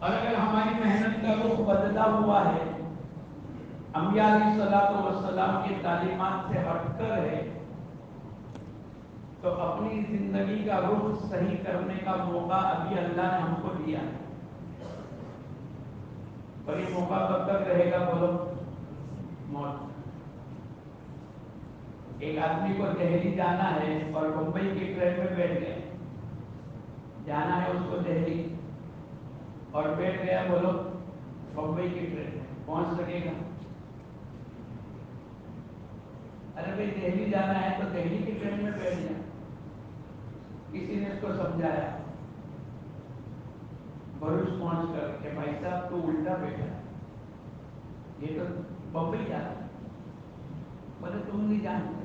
اور اگر ہماری محنت کا رخ بدلا ہوا ہے، انبیاء علیہ الصلوۃ والسلام کی تعلیمات سے ہٹ کر ہے، تو اپنی زندگی کا رخ صحیح کرنے کا موقع ابھی اللہ نے ہم کو دیا ہے۔ اور یہ موقع کب تک رہے گا بولو؟ موت۔ ایک آدمی کو دہلی جانا ہے اور ممبئی کی ٹرین میں بیٹھ گئے، جانا ہے اس کو دہلی اور بیٹھ گیا بولو ممبئی کی ٹرین میں، پہنچ سکے گا؟ ارے بھائی دہلی جانا ہے تو دہلی کی ٹرین میں بیٹھ جائے۔ کسی نے اس کو سمجھایا بھروچ پہنچ کر کہ بھائی صاحب تو الٹا بیٹھا ہے، یہ تو بمبئی جانا ہے۔ بولے تم نہیں جانتے،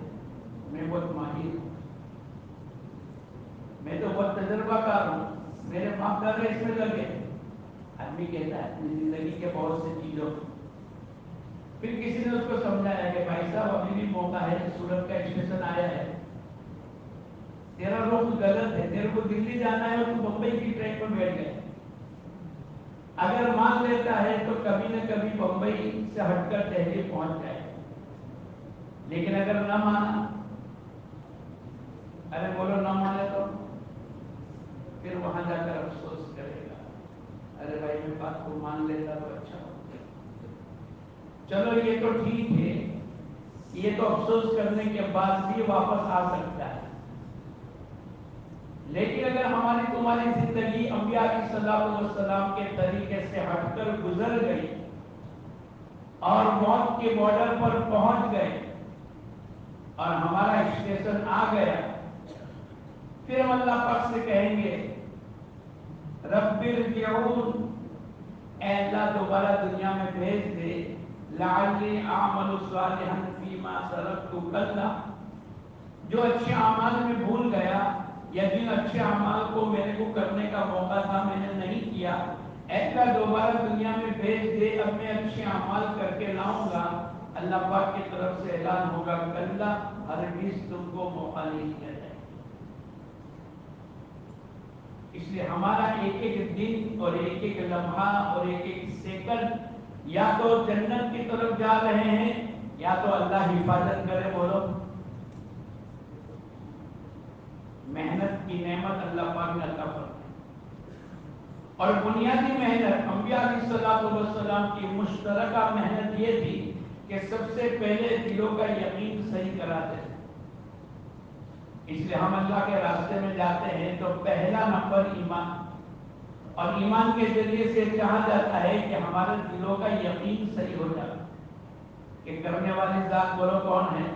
میں بہت ماہر ہوں، میں تو بہت تجربہ کار ہوں، میرے باپ دادا اس میں لگے۔ آدمی کہتا ہے اپنی زندگی کے بہت سے چیزوں کو۔ پھر کسی نے اس کو سمجھایا کہ بھائی صاحب ابھی بھی موقع ہے، سورت کا اسٹیشن آیا ہے، تیرا رخ غلط ہے، تیرے کو دلی جانا ہے اور تو بمبئی کی ٹرین پر بیٹھ گئے۔ اگر مان لیتا ہے تو کبھی نہ کبھی بمبئی سے ہٹ کر دہلی پہنچ جائے، لیکن اگر نہ مانا، ارے بولو نہ مانے تو پھر وہاں جا کر افسوس کرے گا، ارے بھائی میں بات کو مان لیتا تو اچھا ہو۔ چلو یہ تو ٹھیک ہے، یہ تو افسوس کرنے کے بعد بھی واپس آ سکتا ہے، لیکن اگر ہماری تمہاری زندگی انبیاء علیہ الصلوۃ والسلام کے طریقے سے ہٹ کر گزر گئی اور موت کے بارڈر پر پہنچ گئے اور ہمارا اسٹیشن آ گیا، پھر ہم اللہ پاک سے کہیں گے رب ارجعون، اے اللہ دوبارہ دنیا میں بھیج دے، لعلی اعمل صالحا فیما ترکت کلا، جو اچھے اعمال میں بھول گیا یا جن اچھے اعمال کو میرے کو کرنے کا موقع تھا میں نے نہیں کیا، اے اللہ دوبارہ دنیا میں بھیج دے، اب میں اچھے اعمال کر کے لاؤں گا۔ اللہ پاک کی طرف سے اعلان ہوگا کلا، ہرگز تم کو موقع نہیں دیا جائے۔ اس لیے ہمارا ایک ایک دن اور ایک ایک لمحہ اور ایک ایک سیکنڈ یا تو جنت کی طرف جا رہے ہیں یا تو اللہ حفاظت کرے، بولو۔ محنت کی نعمت اللہ پاک نے عطا فرمائی، اور بنیادی محنت انبیاء علیہ الصلوۃ والسلام کی مشترکہ محنت یہ تھی کہ سب سے پہلے دلوں کا یقین صحیح کراتے تھے۔ اس لیے ہم اللہ کے راستے میں جاتے ہیں تو پہلا نمبر ایمان، اور ایمان کے ذریعے سے کہا جاتا ہے کہ ہمارے دلوں کا یقین صحیح ہو جاتا کہ کرنے والی ذات بولو کون ہے؟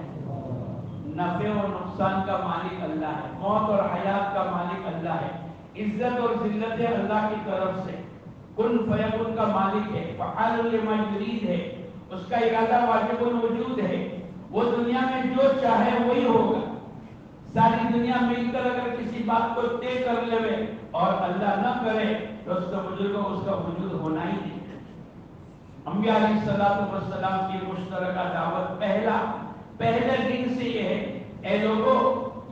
نفع اور نقصان کا مالک اللہ ہے، موت اور حیات کا مالک اللہ ہے، عزت اور ذلت اللہ کی طرف سے، کن فیکن کا مالک ہے، فعال لما یرید ہے، اس کا ارادہ واجب الوجود ہے، وہ دنیا میں جو چاہے وہی ہوگا۔ ساری دنیا مل کر اگر کسی بات کو طے کر لے اور اللہ نہ کرے تو اس کا وجود ہونا ہی نہیں۔ انبیاء علیہ الصلوۃ والسلام کی مشترکہ دعوت پہلے دن سے یہ ہے، اے لوگو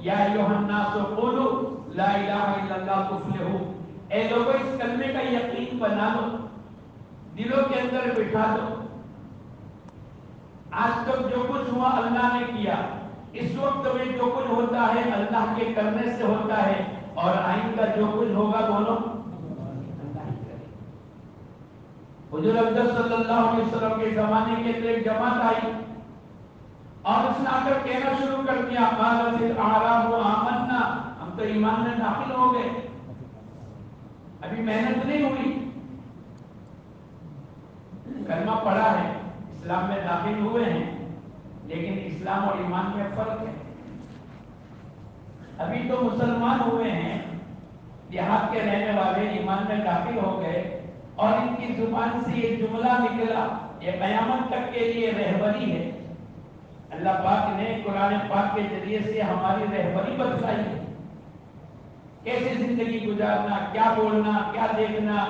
یا ایھا الناس قولوا لا الہ الا اللہ تفلحوا، اے لوگو اس کلمے کا یقین بنا لو، دلوں کے اندر بٹھا دو۔ آج تک جو کچھ ہوا اللہ نے کیا، اس وقت میں جو کچھ ہوتا ہے اللہ کے کرنے سے ہوتا ہے، اور آئندہ جو کچھ ہوگا بولو اللہ ہی کرے۔ حضور اقدس صلی اللہ علیہ وسلم کے زمانے کے اندر ایک جماعت آئی اور اس نے آ کر کہنا شروع کر دیا قالت الاعراب آمنا، ہم تو ایمان میں داخل ہو گئے، ابھی محنت نہیں ہوئی، کلمہ پڑھا ہے، اسلام میں داخل ہوئے ہیں، لیکن اسلام اور ایمان میں فرق ہے۔ ابھی تو مسلمان ہوئے ہیں، دیہات کے رہنے والے ایمان میں داخل ہو گئے، اور ان کی زبان سے یہ جملہ نکلا، یہ قیامت تک کے لیے رہبری ہے۔ اللہ پاک نے قرآن پاک کے ذریعے سے ہماری رہبری بتلائی ہے، کیسے زندگی گزارنا، کیا بولنا، کیا دیکھنا،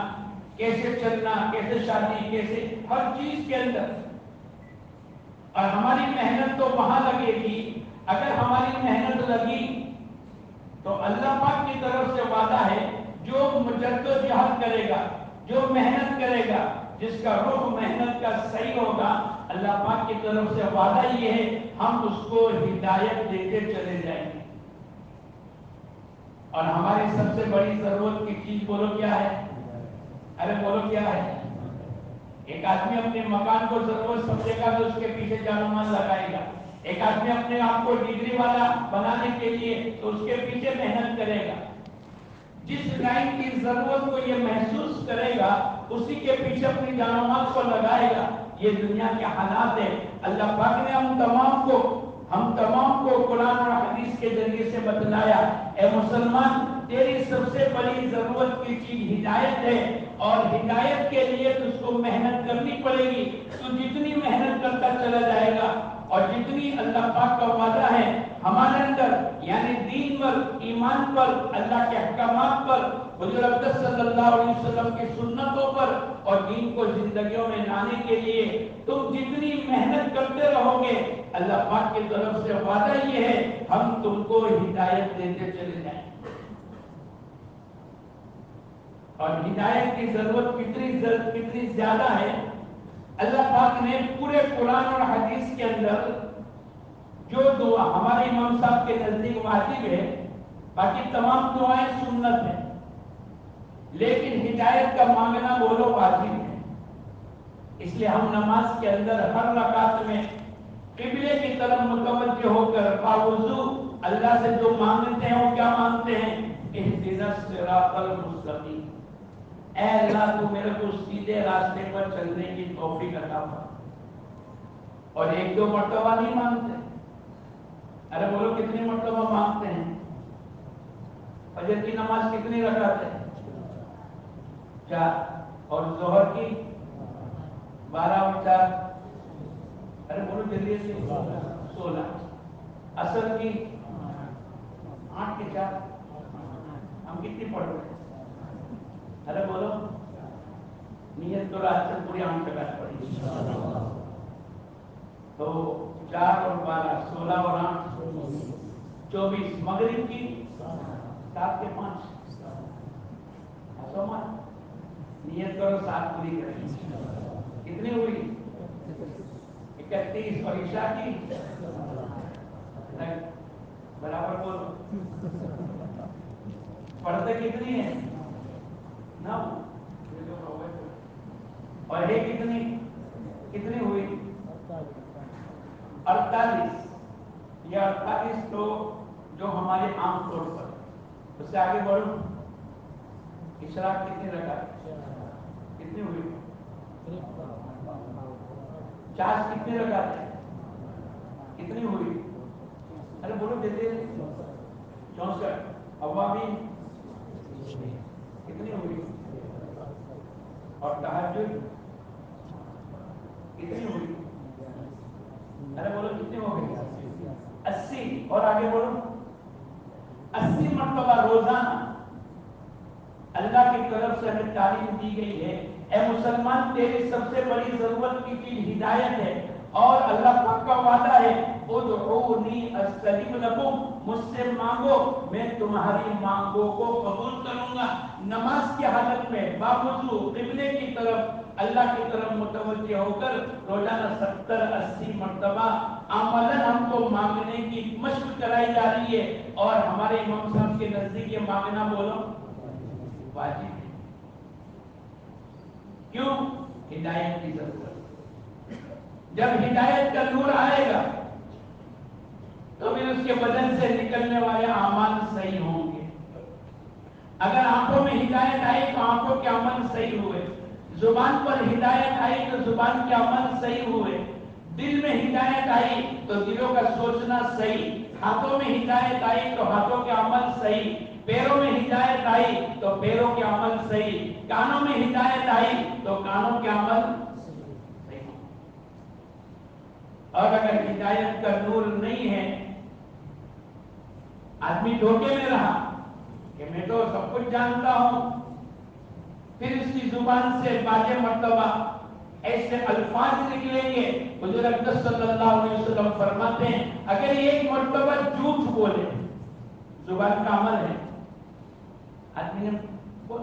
کیسے چلنا، کیسے شادی، کیسے ہر چیز کے اندر۔ اور ہماری محنت تو وہاں لگے گی، اگر ہماری محنت لگی تو اللہ پاک کی طرف سے وعدہ ہے جو جدوجہد کرے گا، جو محنت کرے گا، جس کا رخ محنت کا صحیح ہوگا، اللہ پاک کی طرف سے وعدہ یہ ہے ہم اس کو ہدایت دیتے چلے جائیں گے۔ اور ہماری سب سے بڑی ضرورت کی چیز بولو کیا ہے؟ ارے بولو کیا ہے؟ ایک آدمی اپنے مکان کو ضرورت سمجھے گا تو اس کے پیچھے جان و مال لگائے گا۔ ایک آدمی اپنے آپ کو ڈگری والا بنانے کے لیے تو اس کے پیچھے محنت کرے گا۔ جس لائن کی ضرورت کو یہ محسوس کرے گا اسی کے پیچھے اپنی جان و مال کو لگائے گا۔ یہ دنیا کے حالات ہے۔ اللہ پاک نے ہم تمام کو قرآن اور حدیث کے ذریعے سے بتلایا، اے مسلمان تیری سب سے بڑی ضرورت کی چیز ہدایت ہے، اور ہدایت کے لیے تجھ کو محنت کرنی پڑے گی۔ تو جتنی محنت کرتا چلا جائے گا اور جتنی اللہ پاک کا وعدہ ہے ہمارے اندر، یعنی دین پر، ایمان پر، اللہ کے احکامات پر، حضور اقدس صلی اللہ علیہ وسلم کی سنتوں پر اور دین کو زندگیوں میں لانے کے لیے تم جتنی محنت کرتے رہو گے، اللہ پاک کی طرف سے وعدہ یہ ہے ہم تم کو ہدایت دیتے چلے جائیں۔ اور ہدایت کی ضرورت کتنی زیادہ ہے، اللہ پاک نے پورے قرآن اور حدیث کے اندر جو دعا ہمارے امام صاحب کے نزدیک واجب ہے، باقی تمام دعائیں سنت ہیں، لیکن ہدایت کا مانگنا بولو واجب ہے۔ اس لیے ہم نماز کے اندر ہر رکعت میں قبلے کی طرف متوجہ ہو کر باوضو اللہ سے جو مانگتے ہیں وہ کیا مانگتے ہیں؟ اہدنا الصراط المستقیم، اے اللہ تو میرے کو سیدھے راستے پر چلنے کی توفیق عطا فرما۔ اور ایک دو مرتبہ نہیں مانگتے، ارے بولو کتنی مرتبہ مانگتے ہیں؟ فجر کی نماز کتنی رکعت ہے؟ 4، اور ظہر کی 12 اور 4، ارے بولو جلدی سے 16، عصر کی 8 کے 4، ہم کتنی پڑھ رہے ہیں؟ ارے بولو، نیت تو رات سے پوری 8 رکعت پڑھی، تو 4 اور 12، 16 اور 8، 24، مغرب کی 7 کے 5، نیت کرو 7 پوری کریں، کتنی ہوئی؟ 31، اور عشاء کی برابر بولو، پڑھتے کتنی ہے؟ 9، اور یہ کتنی ہوئی؟ 48۔ یہ 48 تو جو ہمارے عام طور پر، اس سے آگے بڑھو، اشراق کتنی رکعت؟ کتنی ہوئی؟ 50 کتنی رکعت ہے؟ کتنی ہوئی؟ ارے بولو دیتے 64، اوابین کتنی ہوئی؟ اور تہجد کتنی ہوئی؟ ارے بولو کتنی ہو گئی؟ 80، اور آگے بولو 80 مرتبہ روزانہ اللہ کی طرف سے ہمیں تعلیم دی گئی ہے، اے مسلمان تیری سب سے بڑی ضرورت کی چیز ہدایت ہے، اور اللہ پاک کا وعدہ ہے ادعونی استجب لکم، مجھ سے مانگو میں تمہاری مانگوں کو قبول کروں گا۔ نماز کی حالت میں باوضو قبلے کی طرف اللہ کی طرف متوجہ ہو کر روزانہ 70-80 مرتبہ عملاً ہم کو مانگنے کی مشق کرائی جا رہی ہے، اور ہمارے امام صاحب کے نزدیک یہ مانگنا بولو واجب ہے۔ کیوں؟ ہدایت کی ضرورت۔ جب ہدایت کا نور آئے گا تو پھر اس کے بدن سے نکلنے والے اعمال صحیح ہوں گے۔ اگر آنکھوں میں ہدایت آئی تو آنکھوں کے عمل صحیح ہوئے، زبان پر ہدایت آئی تو زبان کے عمل صحیح ہوئے، دل میں ہدایت آئی تو دلوں کا سوچنا صحیح، ہاتھوں میں ہدایت آئی تو ہاتھوں کے عمل صحیح، پیروں میں ہدایت آئی تو پیروں کے عمل صحیح، کانوں میں ہدایت آئی تو کانوں کے عمل صحیح۔ اور اگر ہدایت کا نور نہیں ہے، آدمی دھوکے میں رہا کہ میں تو سب کچھ جانتا ہوں، پھر اس کی زبان سے باقی مرتبہ ایسے الفاظ نکلیں گے، حضور اقدس صلی اللہ علیہ وسلم فرماتے ہیں اگر ایک مرتبہ جھوٹ بولے، زبان کا عمل ہے، آدمی نے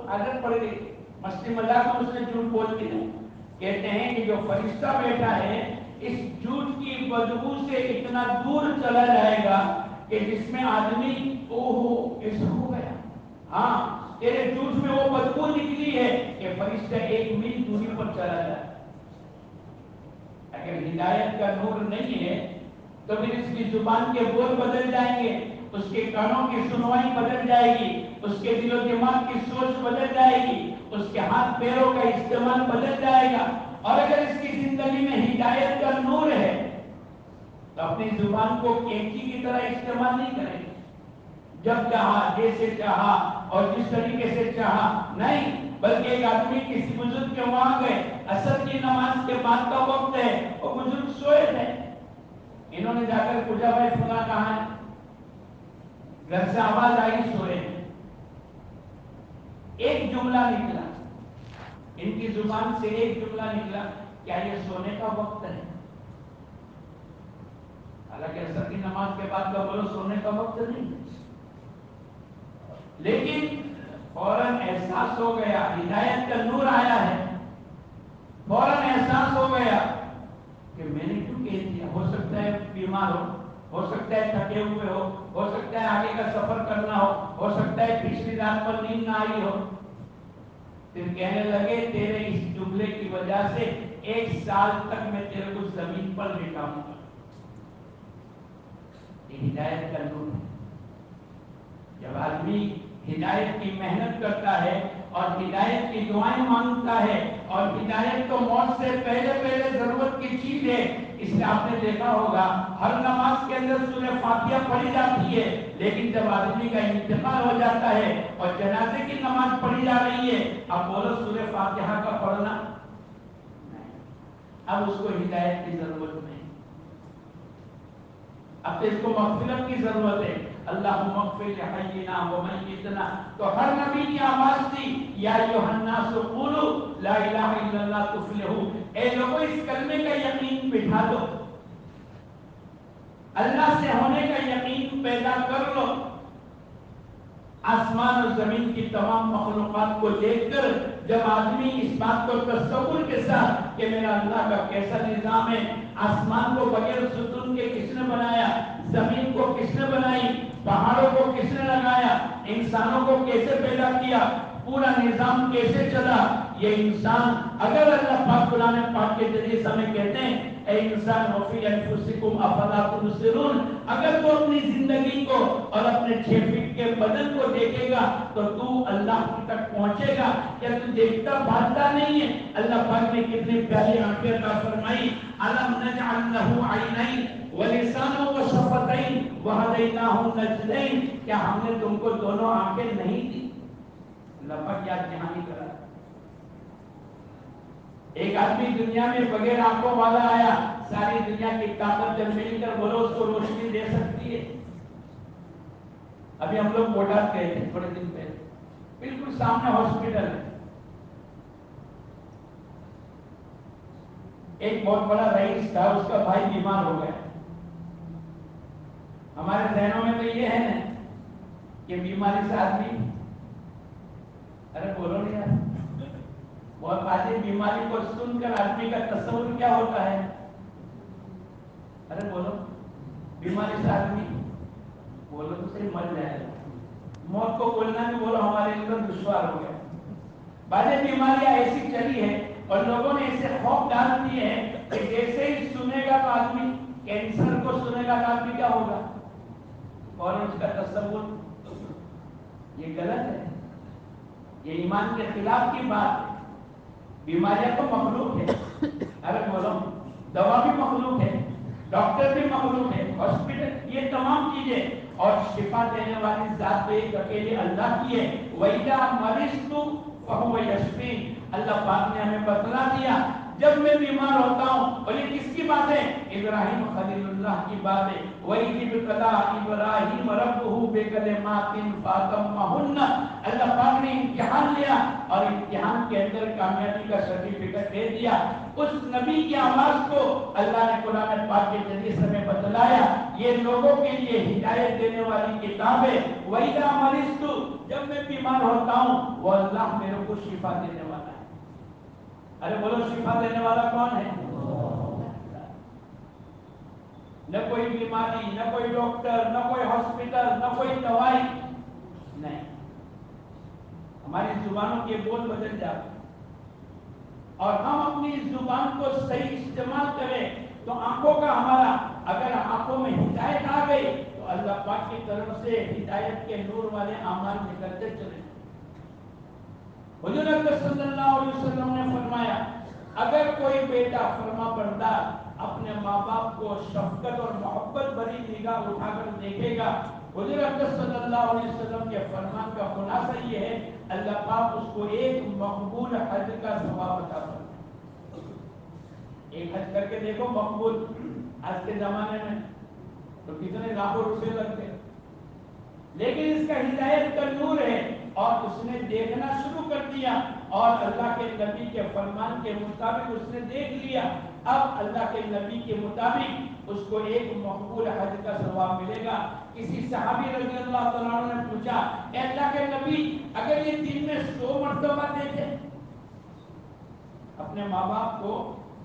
عادت پڑ گئی مستی مذاق میں اس نے جھوٹ بول کے نہیں. کہتے ہیں کہ جو فرشتہ بیٹھا ہے اس جھوٹ کی بدبو سے اتنا دور چلا جائے گا کہ جس میں آدمی اوہو ایسا ہو گیا. ہاں تیرے جھوٹ میں وہ بدبو نکلی ہے کہ فرشتہ 1 میل دوری پر چلا جائے. اگر ہدایت کا نور نہیں ہے تو پھر اس کی زبان کے بول بدل جائیں گے, اس کے کانوں کی سنوائی بدل جائے گی, اس کے دل و دماغ کی سوچ بدل جائے گی, اس کے ہاتھ پیروں کا استعمال بدل جائے گا. اور اگر اس کی زندگی میں ہدایت کا نور ہے تو اپنی زبان کو کینچی کی طرح استعمال نہیں کرے گی, جب چاہا جیسے چاہا اور جس طریقے سے چاہا نہیں, بلکہ ایک آدمی کسی بزرگ کے وہاں گئے, عصر کی نماز کے بعد کا وقت ہے, وہ بزرگ سوئے تھے. انہوں نے جا کر پوچھا بھائی فلاں کہاں ہے؟ گھر سے آواز آئی سوئے. ایک جملہ نکلا, ان کی زبان سے ایک جملہ نکلا, کیا یہ سونے کا وقت ہے؟ حالانکہ عصر کی نماز کے بعد کا بولو سونے کا وقت نہیں, لیکن فوراً احساس ہو گیا, ہدایت کا نور آیا ہے, فوراً احساس ہو گیا کہ میں نے کیوں کہہ دیا. ہو سکتا ہے بیمار ہو سکتا ہے تھکے ہوئے ہو سکتا ہے آگے کا سفر کرنا ہو سکتا ہے پچھلی رات پر نیند نہ آئی ہو. پھر کہنے لگے تیرے اس جملے کی وجہ سے 1 سال تک میں تیرے کو زمین پر لٹاؤں گا. یہ ہدایت کا نور ہے. جب آدمی ہدایت کی محنت کرتا ہے اور ہدایت کی دعائیں مانگتا ہے, اور ہدایت تو موت سے پہلے ضرورت کی چیز ہے, اس لیے آپ نے دیکھا ہوگا ہر نماز کے اندر سورہ فاتحہ پڑھی جاتی ہے, لیکن جب آدمی کا انتقال ہو جاتا ہے اور جنازے کی نماز پڑھی جا رہی ہے, اب بولو سورہ فاتحہ کا پڑھنا نہیں, اب اس کو ہدایت کی ضرورت نہیں, اب تو اس کو مغفرت کی ضرورت ہے. اللہم اغفر لحینا و میتنا, تو ہر نبی کی آواز تھی یا ایھا الناس قولوا لا الہ الا اللہ تفلحوا, اے لوگوں اس کلمے کا یقین بٹھا دو, اللہ سے ہونے کا یقین پیدا کر لو. آسمان اور زمین کی تمام مخلوقات کو دیکھ کر جب آدمی اس بات کو تصور کے ساتھ کہ میرا اللہ کا کیسا نظام ہے, آسمان کو بغیر ستون کے کس نے بنایا, زمین کو کس نے بنائی, پہاڑوں کو کس نے لگایا, انسانوں کو کیسے پیدا کیا, پورا نظام کیسے چلا, یہ انسان اگر اللہ پاک قرآن پاک کے ذریعے سے ہمیں کہتے ہیں اے انسان وفی انفسکم افلا تبصرون, اگر تو اپنی زندگی کو اور اپنے 6 فٹ کے بدن کو دیکھے گا تو تو اللہ کی تک پہنچے گا. کیا تو دیکھتا بھالتا نہیں ہے؟ اللہ پاک نے کتنی پیاری آنکھیں عطا فرمائی, الم نجعل له عینین ولسانا وشفتین وہدیناہ النجدین, کیا ہم نے تم کو دونوں آنکھیں نہیں دی؟ اللہ پاک یاد دہانی کرا. ایک آدمی دنیا میں بغیر آنکھوں والا آیا, ساری دنیا کی طاقت جب مل کر بولو اس کو روشنی دے سکتی ہے؟ ابھی ہم لوگ بوٹاس گئے تھے تھوڑے دن پہلے, بالکل سامنے ہاسپٹل ہے, ایک بہت بڑا رئیس تھا, اس کا بھائی بیمار ہو گیا. ہمارے ذہنوں میں تو یہ ہے نا کہ بیماری سے آدمی, ارے بولو نہیں یار, بہت باتیں بیماری کو سن کر آدمی کا تصور کیا ہوتا ہے, ارے بولو بیماری سے آدمی بولو تو صحیح مر جائے گا. موت کو بولنا بھی بولو ہمارے اندر دشوار ہو گیا. بعض بیماریاں ایسی چلی ہے اور لوگوں نے اسے خوف ڈال دیے ہیں کہ جیسے ہی سنے گا تو آدمی, کینسر کو سنے گا تو آدمی کیا ہوگا, اور اس کا تصور, یہ غلط ہے, یہ ایمان کے خلاف کی بات ہے. بیماریاں تو مخلوق ہے, ارے بولو دوا بھی مخلوق ہے, ڈاکٹر بھی مخلوق ہے, ہاسپٹل, یہ تمام چیزیں, اور شفا دینے والی ذات ایک اکیلے اللہ کی ہے. وَإِذَا مَرِضْتُ فَهُوَ يَشْفِينِ, اللہ پاک نے ہمیں بتلا دیا جب میں بیمار ہوتا ہوں. اور یہ کس کی بات ہے؟ ابراہیم خلیل اللہ کی بات ہے. وَإِذِ ابْتَلَىٰ إِبْرَاهِيمَ رَبُّهُ بِكَلِمَاتٍ فَأَتَمَّهُنَّ, اللہ پاک نے امتحان لیا اور امتحان کے اندر کامیابی کا سرٹیفکیٹ دے دیا. اس نبی کی آواز کو اللہ نے قرآن پاک کے ذریعے سے ہمیں بتلایا. یہ لوگوں کے لیے ہدایت دینے والی کتاب ہے. وَإِذَا مَرِضْتُ, جب میں بیمار ہوتا ہوں وہ اللہ میرے کو شفا دینے والا ارے بولو شفا دینے والا کون ہے؟ نہ کوئی بیماری، نہ کوئی ڈاکٹر، نہ کوئی ہاسپٹل، نہ کوئی دوائی نہیں. ہماری زبانوں کے بول بدل جاتے اور ہم اپنی زبان کو صحیح استعمال کریں تو آنکھوں کا ہمارا اگر آنکھوں میں ہدایت آ گئی تو اللہ پاک کی طرف سے ہدایت کے نور والے اعمال نکلتے چلے. حضور اکرم صلی اللہ علیہ وسلم نے فرمایا اگر کوئی بیٹا فرما بردار اپنے ماں باپ کو شفقت اور محبت بھری نگاہ اٹھا کر دیکھے گا، حضور اکرم صلی اللہ علیہ وسلم کے فرمان کا خلاصہ یہ ہے اللہ پاک اس کو ایک مقبول حج کا ثواب عطا فرمائے. ایک حج کر کے دیکھو مقبول. آج کے زمانے میں تو کتنے لاکھوں روپے لگتے ہیں، لیکن اس کا ہدایت کا نور ہے اور اس نے دیکھنا شروع کر دیا اور اللہ کے نبی کے فرمان کے مطابق اس نے دیکھ لیا. اب اللہ کے نبی کے مطابق اس کو ایک مقبول حج کا ثواب ملے گا. کسی صحابی رضی اللہ تعالیٰ عنہ نے پوچھا اے اللہ کے نبی اگر یہ دن میں 100 مرتبہ دیکھے، اپنے ماں باپ کو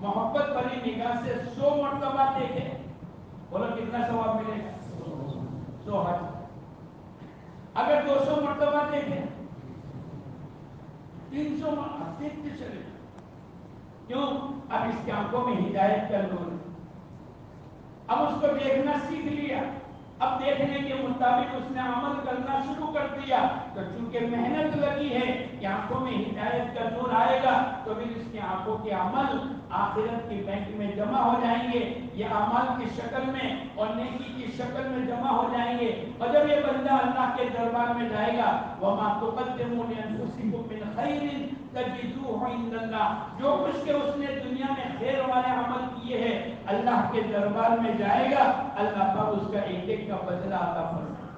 محبت بھری نگاہ سے 100 مرتبہ دیکھے، بولو کتنا ثواب ملے گا؟ 100 حج. اگر 200 مرتبہ دیکھے، 300 مرتبہ دیکھتے چلے. کیوں؟ اب اس کی آنکھوں میں ہدایت کا نور ہے. اب اس کو دیکھنا سیکھ لیا. اب دیکھنے کے مطابق اس نے عمل کرنا شروع کر دیا تو چونکہ محنت لگی ہے کہ آنکھوں میں ہدایت کا نور آئے گا تو پھر اس کی آنکھوں کے عمل آخرت کی بینک میں جمع ہو جائیں گے. یہ اعمال کی شکل میں اور نیکی کی شکل میں جمع ہو جائیں گے. اور جب یہ بندہ اللہ کے دربار میں جائے گا وَمَا تُقَدِّمُوا لِأَنفُسِكُم مِّنْ خَيْرٍ تَجِدُوهُ عِندَ اللَّهِ، جو کچھ کہ اس نے دنیا میں خیر والے عمل کیے ہیں اللہ کے دربار میں جائے گا، اللہ پاک اس کا ایک ایک کا بدلہ عطا فرمائے.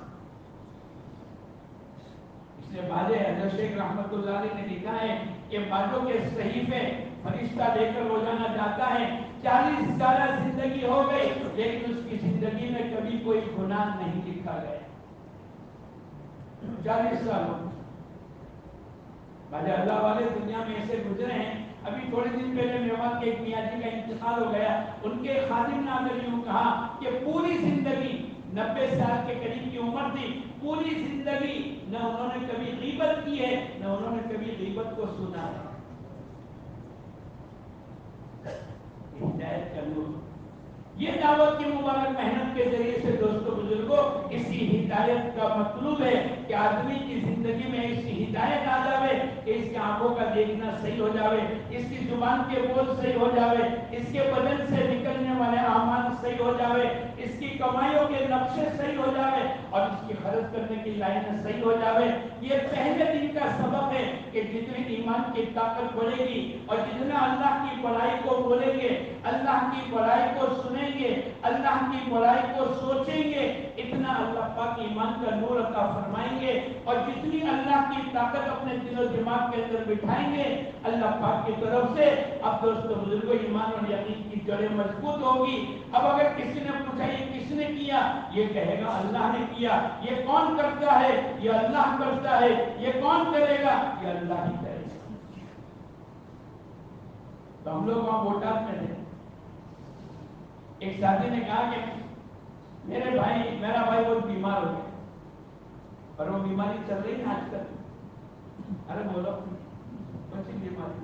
اس لیے باجے حضرت شیخ رحمت اللہ علیہ نے لکھا ہے کہ باجوں کے صحیفے فرشتہ لے کر روزانہ جاتا ہے. 40 سالہ زندگی ہو گئی لیکن اس کی زندگی میں کبھی کوئی گناہ نہیں لکھا گیا. 40 سال ہو باجے اللہ والے دنیا میں ایسے گزرے ہیں. ابھی تھوڑے دن پہلے میوات کے ایک میاں جی کا انتقال ہو گیا. ان کے خادم نے آ کر یوں کہا کہ پوری زندگی 90 سال کے قریب کی عمر تھی، پوری زندگی نہ انہوں نے کبھی غیبت کی ہے نہ انہوں نے کبھی غیبت کو سنا ہے. ہدایت کا نور. یہ دعوت کی مبارک محنت کے ذریعے سے دوستو بزرگوں اسی ہدایت کا مطلوب ہے کہ آدمی کی زندگی میں اسی ہدایت آ جاوے کہ اس کی آنکھوں کا دیکھنا صحیح ہو جاوے، اس کی زبان کے بول صحیح ہو جاوے، اس کے بدن سے نکلنے والے اعمال صحیح ہو جاوے، اس کی کمائیوں کے نقشے صحیح ہو جاوے اور اس کی خرچ کرنے کی لائنیں صحیح ہو جاوے. یہ پہلے دن کا سبب ہے کہ جتنی ایمان کی طاقت بڑھے گی اور جتنا اللہ کی بڑائی کو بولیں گے، اللہ کی بڑائی کو سنیں گے، اللہ کی بڑائی کو سوچیں گے، اتنا اللہ پاک ایمان کا نور عطا فرمائیں گے. اور جتنی اللہ کی طاقت اپنے دل و دماغ کے اندر بٹھائیں گے اللہ پاک کی طرف سے اب دوستو بزرگوں ایمان اور یقین کی جڑیں مضبوط ہوگی. اب اگر کسی نے پوچھا یہ کس نے کیا، یہ کہے گا اللہ نے کیا. یہ کون کرتا ہے؟ یہ اللہ کرتا ہے. یہ کون کرے گا؟ یہ اللہ ہی کرے گا. تو ہم لوگ وہاں بوٹال میں تھے. ایک ساتھی نے کہا کہ میرا بھائی بہت بیمار ہو گیا اور وہ بیماری چل رہی ہے آج کل. ارے بولو کون سی بیماری؟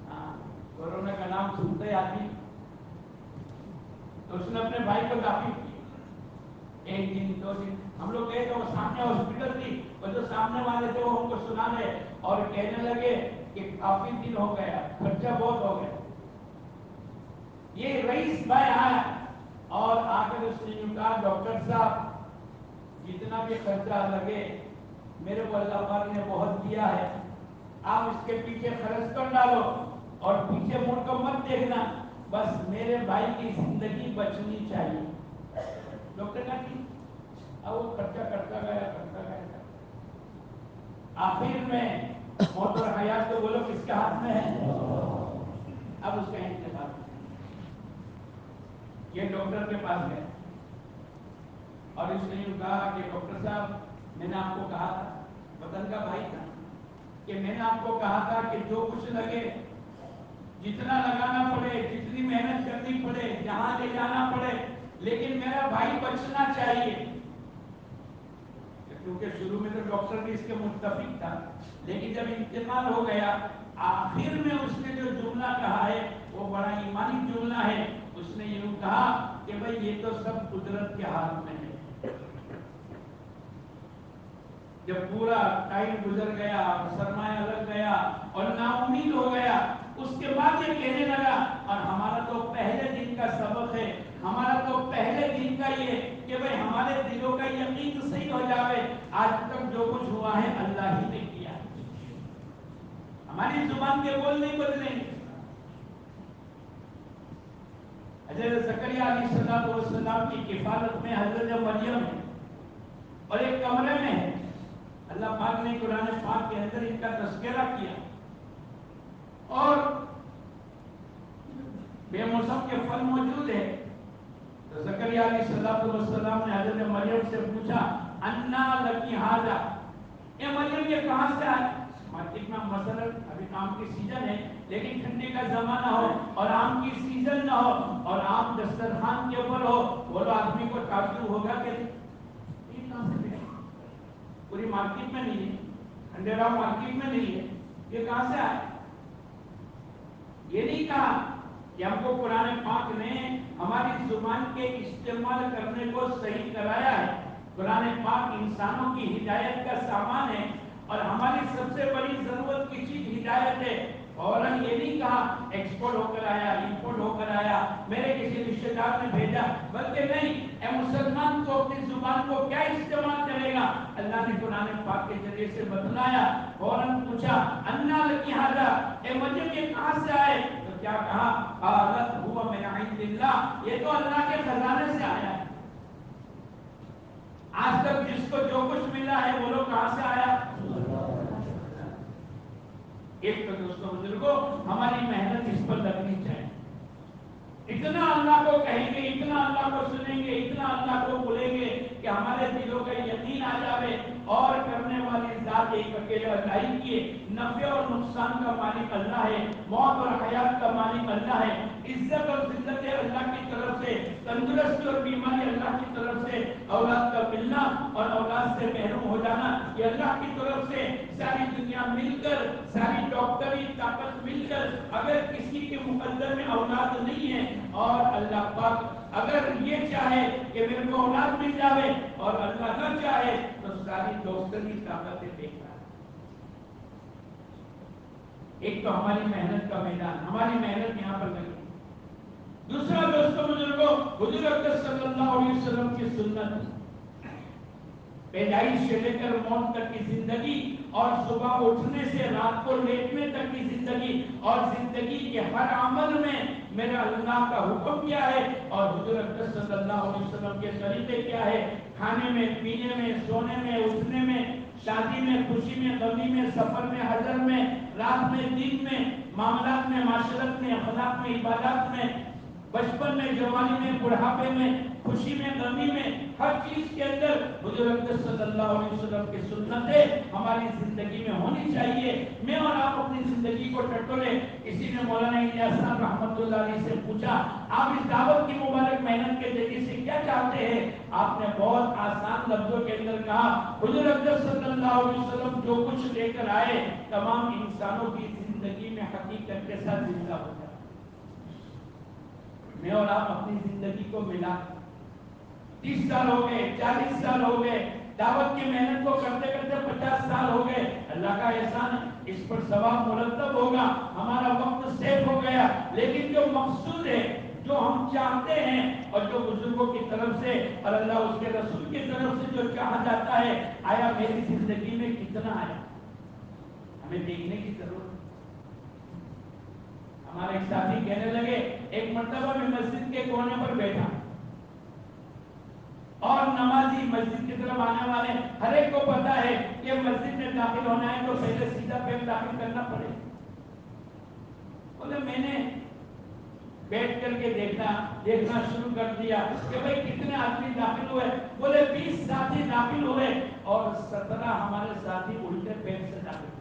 ہاں کورونا کا نام سنتا ہے آدمی. تو اس نے اپنے بھائی کو تعریف کی. 1 دن 2 دن ہم لوگ گئے تو وہ سامنے ہاسپٹل تھی، وہ جو سامنے والے تھے وہ ہم کو سنانے اور کہنے لگے کہ کافی دن ہو گیا، خرچہ بہت ہو گیا. یہ رئیس بھائی آیا اور آ کر اس نے یوں کہا ڈاکٹر صاحب جتنا بھی خرچہ لگے میرے کو اللہ پاک نے بہت دیا ہے، آپ اس کے پیچھے خرچ کر ڈالو اور پیچھے مڑ کر مت دیکھنا، بس میرے بھائی کی زندگی بچنی چاہیے. ڈاکٹر نے کی اب وہ خرچہ کرتا گیا. آخر میں موت اور حیات تو بولو کس کے ہاتھ میں ہے. اب اس کا انتقال. یہ ڈاکٹر کے پاس گئے اور اس نے کہا کہ ڈاکٹر صاحب میں نے آپ کو کہا تھا، وطن کا بھائی تھا، کہ میں نے آپ کو کہا تھا کہ جو کچھ لگے جتنا لگانا پڑے، جتنی محنت کرنی پڑے، جہاں لے جانا پڑے، لیکن میرا بھائی بچنا چاہیے. کیونکہ شروع میں تو ڈاکٹر بھی اس کے متفق تھا، لیکن جب انتقال ہو گیا آخر میں اس نے جو جملہ کہا ہے وہ بڑا ایمانی جملہ ہے. اس نے یوں کہا کہ بھئی یہ تو سب قدرت کے ہاتھ میں ہے. جب پورا ٹائم گزر گیا، سرمایہ لگ گیا اور نا امید ہو گیا، اس کے بعد یہ کہنے لگا اور ہمارا تو پہلے دن کا سبق ہے، ہمارا تو پہلے دن کا یہ کہ بھئی ہمارے دلوں کا یقین صحیح ہو جاوے. آج تک جو کچھ ہوا ہے اللہ ہی نے کیا. ہماری زبان کے بول نہیں بدلیں گے. حضرت زکریا علیہ السلام کی کفالت میں حضرت مریم ہے اور ایک کمرے میں ہے. اللہ پاک نے قرآن پاک کے اندر ان کا تذکرہ کیا اور بے موسم کے پھل موجود ہے. تو زکریا علیہ السلام نے حضرت مریم سے پوچھا انا لکی ھذا، اے مریم یہ کہاں سے آئے؟ مارکیٹ میں مثلا ابھی آم کی سیزن ہے لیکن ٹھنڈی کا زمانہ ہو اور آم کی سیزن نہ ہو اور آم دسترخوان کے اوپر ہو، بولو آدمی کو تعجب ہوگا کہ یہ کہاں سے ملے؟ پوری مارکیٹ میں نہیں ہے، انڈیرا مارکیٹ میں نہیں ہے، یہ کہاں سے آئے؟ یہ نہیں کہا کہ ہم کو قرآن پاک نے ہماری زبان کے استعمال کرنے کو صحیح کرایا ہے. قرآن پاک انسانوں کی ہدایت کا سامان ہے اور ہماری سب سے بڑی ضرورت کی چیز ہدایت ہے. فوراً یہ نہیں کہا ایکسپورٹ ہو کر آیا، امپورٹ ہو کر آیا، میرے کسی رشتے دار نے بھیجا، بلکہ نہیں، اے مسلمان تو اپنی زبان کو کیا استعمال کرے گا؟ اللہ نے قرآن پاک کے ذریعے سے بتلایا. فوراً پوچھا انا لکی ھذا، اے مریم یہ کہاں سے آئے؟ تو کیا کہا؟ قالت هو من عند اللہ، یہ تو اللہ کے خزانے سے آیا ہے. آج تک جس کو جو کچھ ملا ہے وہ لوگ کہاں سے آیا؟ ایک تو دوستوں بزرگوں ہماری محنت اس پر لگنی چاہیے. اتنا اللہ کو کہیں گے، اتنا اللہ کو سنیں گے، اتنا اللہ کو بولیں گے کہ ہمارے دلوں کا یقین آ جاوے اور کرنے والی ذات ایک اکیلا اللہ ہی کی ہے. نفع اور نقصان کا مالک اللہ ہے، موت اور حیات کا مالک اللہ ہے، عزت اور ذلت اللہ کی طرف سے، تندرستی اور بیماری اللہ کی طرف سے، اولاد کا ملنا اور اولاد سے محروم ہو جانا یہ اللہ کی طرف سے. ساری دنیا مل کر، ساری ڈاکٹری طاقت مل کر اگر کسی کے مقدر میں اولاد نہیں ہے اور اللہ پاک اگر یہ چاہے کہ میرے کو اولاد مل جاوے اور اللہ نہ چاہے تو ساری ڈاکٹری طاقتیں بیکار. ایک تو ہماری محنت کا میدان، ہماری محنت یہاں پر لگی. دوسرا دوستوں بزرگوں حضور اکرم صلی اللہ علیہ وسلم کی سنت، پیدائش سے لے کر موت تک کی زندگی اور صبح اٹھنے سے رات کو لیٹنے تک کی زندگی اور زندگی کے ہر عمل میں میرا اللہ کا حکم کیا ہے اور حضور اکرم صلی اللہ علیہ وسلم کے طریقے کیا ہے. کھانے میں، پینے میں، سونے میں، اٹھنے میں، شادی میں، خوشی میں، غمی میں، سفر میں، حضر میں، رات میں، دن میں، معاملات میں، معاشرت میں، اخلاق میں، عبادات میں، بچپن میں، جوانی میں، بڑھاپے میں، خوشی میں، غمی میں، ہر چیز کے اندر حضور اکرم صلی اللہ علیہ وسلم کی سنتیں ہماری زندگی میں ہونی چاہیے. میں اور آپ اپنی زندگی کو ٹٹولیں. کسی نے مولانا الیاس صاحب رحمۃ اللہ علیہ سے پوچھا آپ اس دعوت کی مبارک محنت کے ذریعے سے کیا چاہتے ہیں؟ آپ نے بہت آسان لفظوں کے اندر کہا حضور اکرم صلی اللہ علیہ وسلم جو کچھ لے کر آئے تمام انسانوں کی زندگی میں حقیقت کے ساتھ زندہ ہو جائے. میں اور آپ اپنی زندگی کو ملا 30 سال ہو گئے، 40 سال ہو گئے، دعوت کی محنت کو کرتے کرتے 50 سال ہو گئے. اللہ کا احسان ہے، اس پر ثواب مرتب ہوگا، ہمارا وقت سیو ہو گیا. لیکن جو مقصود ہے، جو ہم چاہتے ہیں اور جو بزرگوں کی طرف سے اور اللہ اس کے رسول کی طرف سے جو چاہا جاتا ہے، آیا میری زندگی میں کتنا آیا؟ ہمیں دیکھنے کی ضرورت ہے. ہمارے ایک ساتھی کہنے لگے ایک مرتبہ میں مسجد کے کونے پر بیٹھا اور نمازی مسجد کی طرف آنے والے ہر ایک کو پتا ہے کہ مسجد میں داخل ہونا ہے تو پہلے سیدھا پیر داخل کرنا پڑے. بولے میں نے بیٹھ کر کے دیکھنا شروع کر دیا کہ بھئی کتنے آدمی داخل ہوئے. بولے 20 ساتھی داخل ہوئے اور 17 ہمارے ساتھی الٹے پیر سے داخل ہوئے.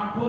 8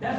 10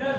10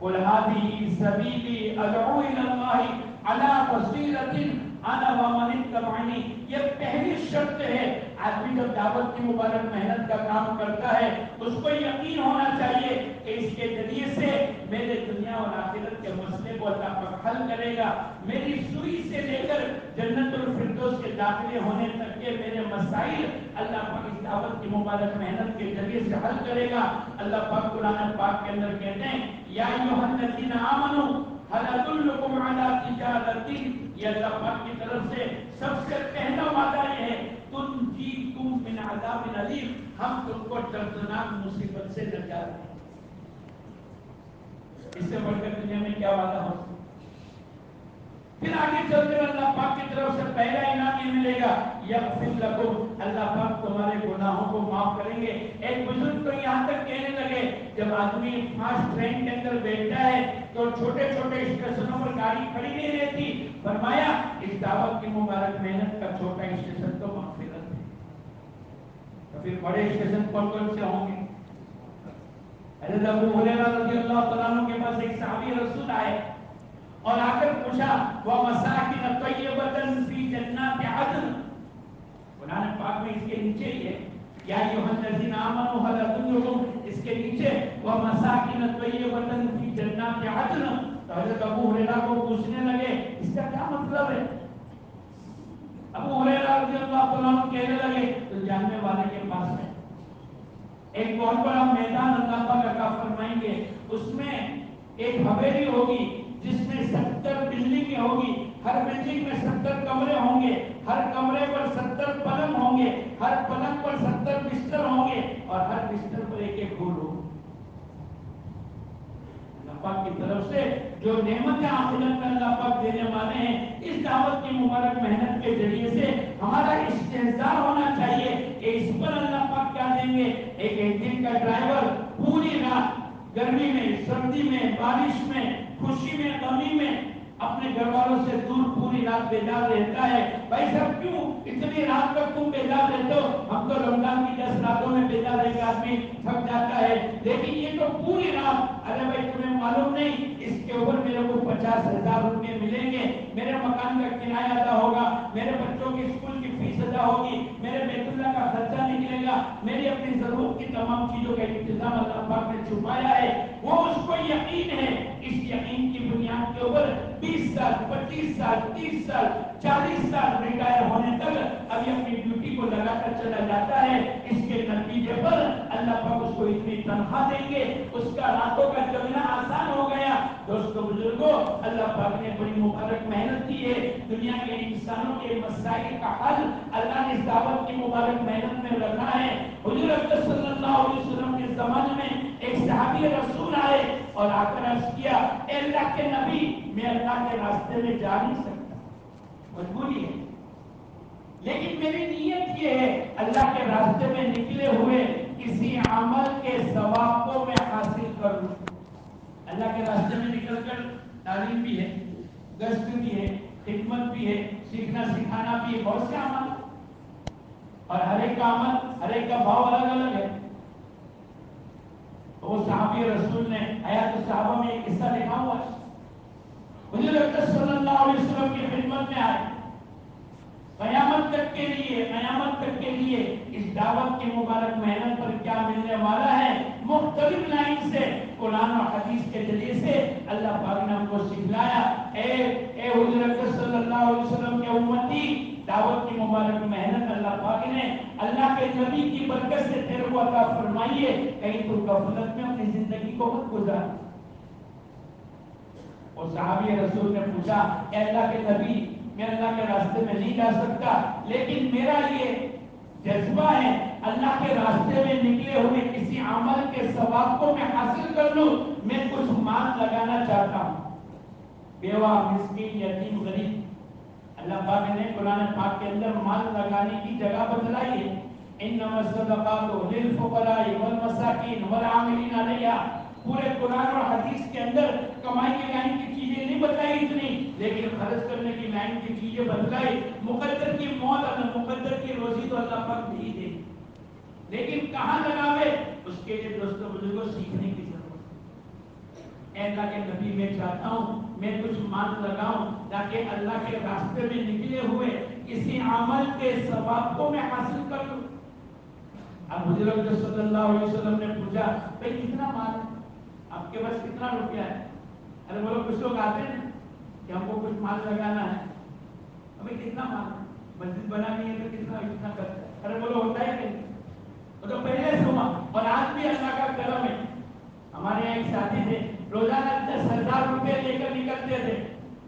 قل هذه سبیلی ادعو الی اللہ علی بصیرۃ انا ومن اتبعنی. یہ پہلی شرط ہے. آدمی جب دعوت کی مبارک محنت کا کام کرتا ہے اس کو یقین ہونا چاہیے کہ اس کے ذریعے سے میرے دنیا اور آخرت کے مسئلے کو اللہ پاک حل کرے گا. میری سوئی سے لے کر جنت الفردوس کے داخلے ہونے تک کے میرے مسائل اللہ پاک اس دعوت کی مبارک محنت کے ذریعے سے حل کرے گا. اللہ پاک قرآن پاک کے اندر کہتے ہیں یا ایھا الذین آمنوا هل ادلکم علی تجارۃ. یہ اللہ پاک کی طرف سے سب سے پہلا وعدہ یہ ہے تنجیکم من عذاب علیم. ہم تم کو دردناک مصیبت سے نجات دیں. اس سے بڑھ کر دنیا میں کیا وعدہ ہو سکتا؟ پھر آگے چل کر اللہ پاک کی طرف سے پہلا انعام یہ ملے گا یغفر لکم. اللہ پاک تمہارے گناہوں کو معاف کریں گے. ایک بزرگ تو یہاں تک کہنے لگے جب آدمی فاسٹ ٹرین کے اندر بیٹھتا ہے تو چھوٹے چھوٹے اسٹیشنوں پر گاڑی کھڑی نہیں رہتی. فرمایا اس دعوت کی مبارک محنت کا چھوٹا اسٹیشن تو مغفرت ہے. تو پھر بڑے اسٹیشن کون کون سے ہوں گے؟ حضرت ابو ہریرہ رضی اللہ تعالیٰ عنہ کے پاس ایک صحابی رسول آئے اور آ کر پوچھا وَمَسَاكِنَ طَيِّبَةً فِي جَنَّاتِ عَدْنٍ. قرآن پاک میں اس کے نیچے ہی ہے یا ایھا الذین آمنوا هل ادلکم. اس کے نیچے وَمَسَاكِنَ طَيِّبَةً فِي جَنَّاتِ عَدْنٍ. تو حضرت ابو ہریرہ کو پوچھنے لگے اس کا کیا مطلب ہے؟ ابو ہریرہ رضی اللہ تعالیٰ عنہ کہنے لگے تو جاننے والے کے پاس ہے ایک بہت بڑا میدان اللہ پاک عطا فرمائیں گے. اس میں ایک حویلی ہوگی جس میں 70 بلڈنگیں ہوگی. ہر بلڈنگ میں 70 کمرے ہوں گے. ہر کمرے پر 70 پلنگ ہوں گے. ہر پلنگ پر 70 بستر ہوں گے اور ہر بستر پر ایک ایک پھول ہوگا. اللہ پاک کی طرف سے جو نعمتیں آخرت میں اللہ پاک دینے والے ہیں اس دعوت کی مبارک محنت کے ذریعے سے ہمارا استحضار ہونا چاہیے کہ اس پر اللہ پاک کیا دیں گے. ایک انجن کا ڈرائیور پوری رات گرمی میں سردی میں بارش میں خوشی میں غمی میں اپنے گھر والوں سے دور پوری رات بیدار رہتا ہے. بھائی صاحب کیوں اتنی رات تک تم بیدار رہتے ہو؟ ہم تو رمضان کی 10 راتوں میں بیدار رہ کے آدمی تھک جاتا ہے لیکن یہ تو پوری رات. ارے بھائی تمہیں معلوم نہیں اس کے اوپر میرے کو 50,000 روپے ملیں گے. میرے مکان کا کرایہ ادا ہوگا, میرے بچوں کی اسکول کی فیس ادا ہوگی, میرے بیت اللہ کا خرچہ نکلے گا, میری اپنی ضرورت کی تمام چیزوں کا انتظام اللہ پاک نے چھپایا ہے. وہ اس کو یقین ہے. اس یقین کی بنیاد کے اوپر 20 سال 25 سال 30 سال 40 سال ریٹائر ہونے تک ابھی اپنی ڈیوٹی کو لگا کر چلا جاتا ہے. اس کے نتیجے پر اللہ پاک اس کو اتنی تنخواہ دیں گے اس کا راتوں کا چلنا آسان ہو گیا. دوستو بزرگوں, اللہ پاک نے بڑی مبارک محنت کی ہے. دنیا کے انسانوں کے مسائل کا حل اللہ نے اس دعوت کی مبارک محنت میں رکھا ہے. حضور اکرم صلی اللہ علیہ وسلم کے زمانے میں ایک صحابی رسول آئے اور آ کر عرض کیا اے اللہ کے نبی میں اللہ کے راستے میں جا نہیں سکتا, مجبوری ہے, لیکن میری نیت یہ ہے اللہ کے راستے میں نکلے ہوئے کسی عمل کے ثواب کو میں حاصل کر لوں. اللہ کے راستے میں نکل کر تعلیم بھی ہے, گشت بھی ہے, خدمت بھی ہے, سیکھنا سکھانا بھی ہے, بہت سے عمل, اور ہر ایک کا عمل ہر ایک کا بھاؤ الگ الگ ہے. وہ صحابی رسول نے حیات صحابہ میں ایک قصہ لکھا ہوا ہے. حضور اکرم صلی اللہ علیہ وسلم کی خدمت میں آئے. قیامت تک کے لیے اس دعوت کی مبارک محنت پر کیا ملنے والا ہے مختلف لائن سے قرآن اور حدیث کے ذریعے سے اللہ پاک نے ہم کو سکھلایا. اے حضور اکرم صلی اللہ علیہ وسلم کے امتی, دعوت کی مبارک محنت اللہ پاک نے اللہ کے نبی کی برکت سے تیرے کو عطا فرمائی ہے. کہیں تو غفلت میں اپنی زندگی کو مت گزار. اور صحابی رسول نے پوچھا اے اللہ کے نبی میں اللہ کے راستے میں نہیں جا سکتا لیکن میرا یہ جذبہ ہے اللہ کے راستے میں نکلے ہوئے کسی عمل کے ثواب کو میں حاصل کر لوں. میں کچھ مال لگانا چاہتا ہوں. بیوہ, مسکین, یتیم, غریب, اللہ پاک نے قرآن پاک کے اندر مال لگانے کی جگہ بتلائی ہے. انما الصدقات للفقراء والمساکین والعاملین علیہا. پورے قرآن اور حدیث کے اندر کمائی کی لائن کی چیزیں نہیں بتائی اتنی, لیکن خرچ کرنے کی لائن کی چیزیں بتلائی. مقدر کی موت اور مقدر کی روزی تو اللہ پاک نہیں دے, لیکن کہاں لگاوے اس کے لیے دوستوں بزرگوں سیکھنے کی ضرورت ہے. اے اللہ کے نبی میں چاہتا ہوں میں کچھ مال لگاؤں تاکہ اللہ کے راستے میں نکلے ہوئے کسی عمل کے ثواب کو میں حاصل کر لوں. اب حضرت صلی اللہ علیہ وسلم نے پوچھا بھائی کتنا مال ہے آپ کے پاس, کتنا روپیہ ہے؟ ارے بولو کچھ لوگ آتے ہیں کہ ہم کو کچھ مال لگانا ہے, ابھی کتنا مال ہے, مسجد بنانی ہے تو کتنا کرتا ہے, ارے بولو ہوتا ہے کہ وہ تو پہلے سے ہوا. اور آج بھی اللہ کا کرم ہے, ہمارے یہاں ایک ساتھی تھے روزانہ 10,000 روپے لے کر نکلتے تھے,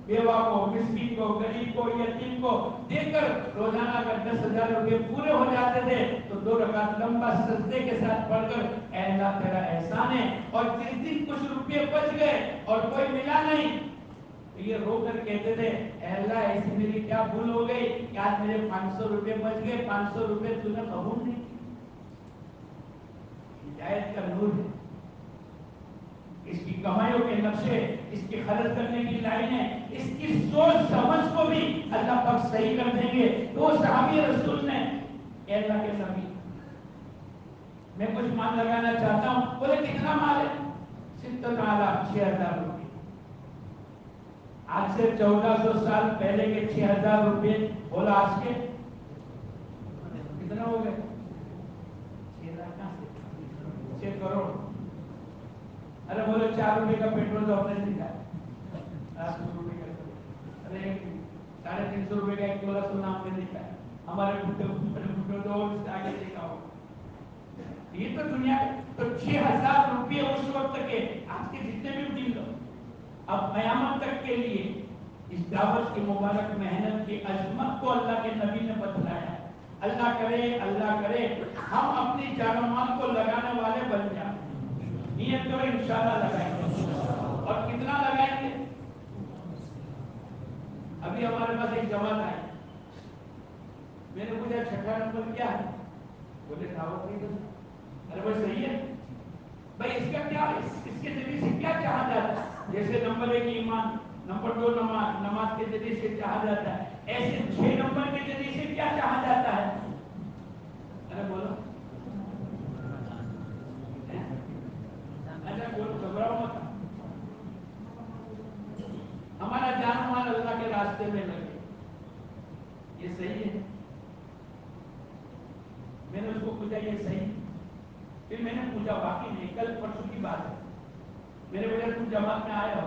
بیوہ کو, مسکین کو, غریب کو, یتیم کو دے کر روزانہ اگر 10,000 روپے پورے ہو جاتے تھے تو 2 رکعت لمبا سجدے کے ساتھ پڑھ کر اے اللہ تیرا احسان ہے, اور جس دن کچھ روپے بچ گئے اور کوئی ملا نہیں یہ رو کر کہتے تھے اے اللہ ایسی میری کیا بھول ہو گئی کہ آج میرے 500 روپے بچ گئے, 500 روپے تو نے قبول نہیں. ہدایت کا نور ہے, اس کی کمائیوں کے نقشے, اس کی خرچ کرنے کی لائنیں, اس کی سوچ سمجھ کو بھی اللہ پاک صحیح کر دیں گے. تو وہ صحابی رسول نے اے اللہ کے نبی میں کچھ مال لگانا چاہتا ہوں, بولے کتنا مال ہے؟ 6,000 روپے. آج سے 1400 سال پہلے کے 6,000 روپے بولا آج کے کتنا ہو گئے؟ 6 کروڑ. ارے بولے 4 روپے کا پیٹرول تو ہم نے دکھا, 800 روپے کا, ارے 350 روپے کا 1 تولا سونا ہم نے دکھا, ہمارے بھٹو تو اور سے آگے دیکھا ہوگا. یہ تو دنیا تو 6,000 روپے اس وقت کے, آج کے جتنے بھی دن لو, اب قیامت تک کے لیے اس دعوت کی مبارک محنت کی عظمت کو اللہ کے نبی نے بتلایا. اللہ کرے ہم اپنی جان و مال کو لگانے والے بن جائیں. نیت کرو انشاءاللہ لگائیں گے. اور کتنا لگائیں گے؟ ابھی ہمارے پاس ایک جماعت آئی, میں نے پوچھا 6واں نمبر کیا ہے؟ بولے دعوت نہیں کرنا. ارے وہ صحیح ہے بھائی, اس کا کیا, اس کے ذریعے سے کیا چاہا جاتا ہے؟ جیسے نمبر 1 ایمان, نمبر 2 نماز, نماز کے ذریعے سے چاہا جاتا ہے, ایسے 6 نمبر کے ذریعے سے کیا چاہا جاتا ہے؟ ارے بولو, اچھا بولو, گھبراؤ مت. ہمارا جان مال اللہ کے راستے میں لگے, یہ صحیح ہے. میں نے اس کو پوچھا یہ صحیح؟ پھر میں نے پوچھا واقعی نہیں, کل پرسوں کی بات ہے, میرے بجے تم جماعت میں آئے ہو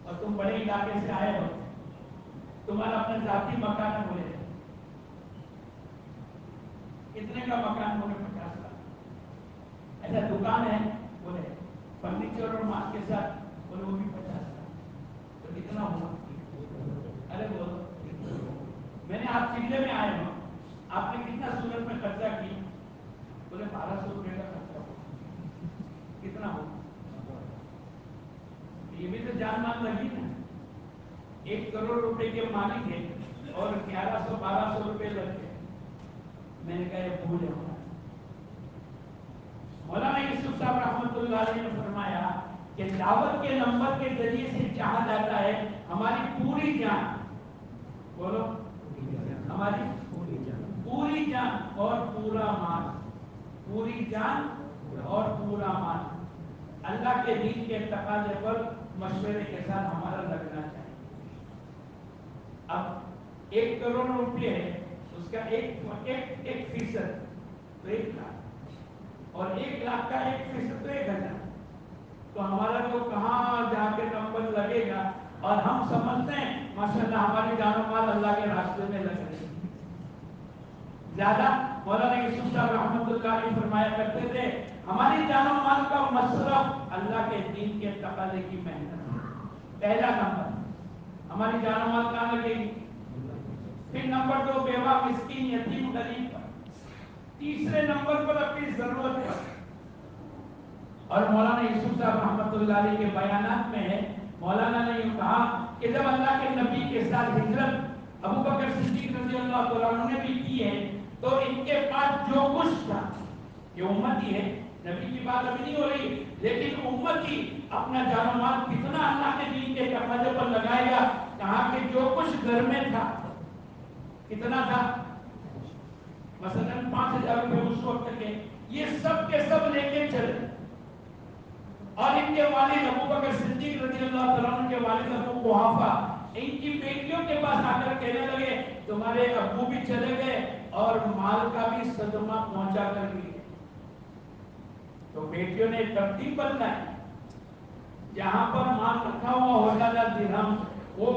اور تم بڑے علاقے سے آئے ہو, تمہارا اپنا ذاتی مکان ہے. بولے کتنے کا مکان؟ بولے 50 لاکھ. ایسا دکان ہے؟ بولے فرنیچر اور مال کے ساتھ. بولے وہ بھی 50 لاکھ. تو کتنا ہوا؟ ارے بولو, میں نے آپ چلے میں آئے ہو, آپ نے کتنا سورت میں خرچہ کیا؟ بولے 1200 روپے کا خرچہ ہوا. کتنا ہوا؟ یہ بھی تو جان مان لگی نا. 1 کروڑ روپے کے مالک ہے اور 1100-1200 روپے لگ گئے. میں نے کہا یہ بھول ہے. مولانا یوسف صاحب رحمۃ اللہ علیہ نے فرمایا کہ دعوت کے نمبر کے ذریعے سے چاہا جاتا ہے ہماری پوری جان. بولو, ہماری پوری جان اور پورا مال. پوری جان اور پورا مال اللہ کے دین کے تقاضے پر مشورے کے ساتھ ہمارا لگنا چاہیے. اب 1 کروڑ روپے ہے, اس کا 1% تو 1 لاکھ, اور 1 لاکھ کا 1% تو 1,000. تو ہمارا تو کہاں جا کے نمبر لگے گا, اور ہم سمجھتے ہیں ماشاءاللہ ہماری جان و مال اللہ کے راستے میں لگ رہے ہیں زیادہ. مولانا یوسف صاحب رحمۃ اللہ علیہ فرمایا کرتے تھے ہماری جان و مال کا مصرف اللہ کے دین کے تقاضے کی محنت. پہلا نمبر ہماری جان و مال کہاں لگے گی؟ پھر نمبر 2 بیوہ, مسکین, یتیم, غریب پر. تیسرے نمبر پر اپنی ضرورت ہے. اور مولانا یوسف صاحب رحمۃ اللہ علیہ کے بیانات میں ہے, مولانا نے یہ کہا کہ جب اللہ کے نبی کے ساتھ ہجرت ابو بکر صدیق رضی اللہ تعالیٰ عنہ نے بھی کی ہے, تو ان کے پاس جو کچھ تھا, یہ امتی ہے, نبی کی بات ابھی نہیں ہو رہی, لیکن امتی اپنا جان و مال کتنا اللہ کے دین کے تقاضے پر لگائے گا. کہا کہ جو کچھ گھر میں تھا, کتنا تھا؟ مثلا 5,000 روپے اس وقت کے, یہ سب کے سب لے کے چلے, اور ان ان کے والد ابو بکر صدیق رضی اللہ تعالیٰ عنہ کے والد ابو قحافہ ان کی بیٹیوں کے پاس آ کر کہنے لگے تمہارے ابو بھی چلے گئے اور مال کا بھی صدمہ پہنچا کر گئے. تو بیٹیوں نے ترتیب بدلائی. جہاں پر مال رکھا ہوا ہوتا تھا درہم وہ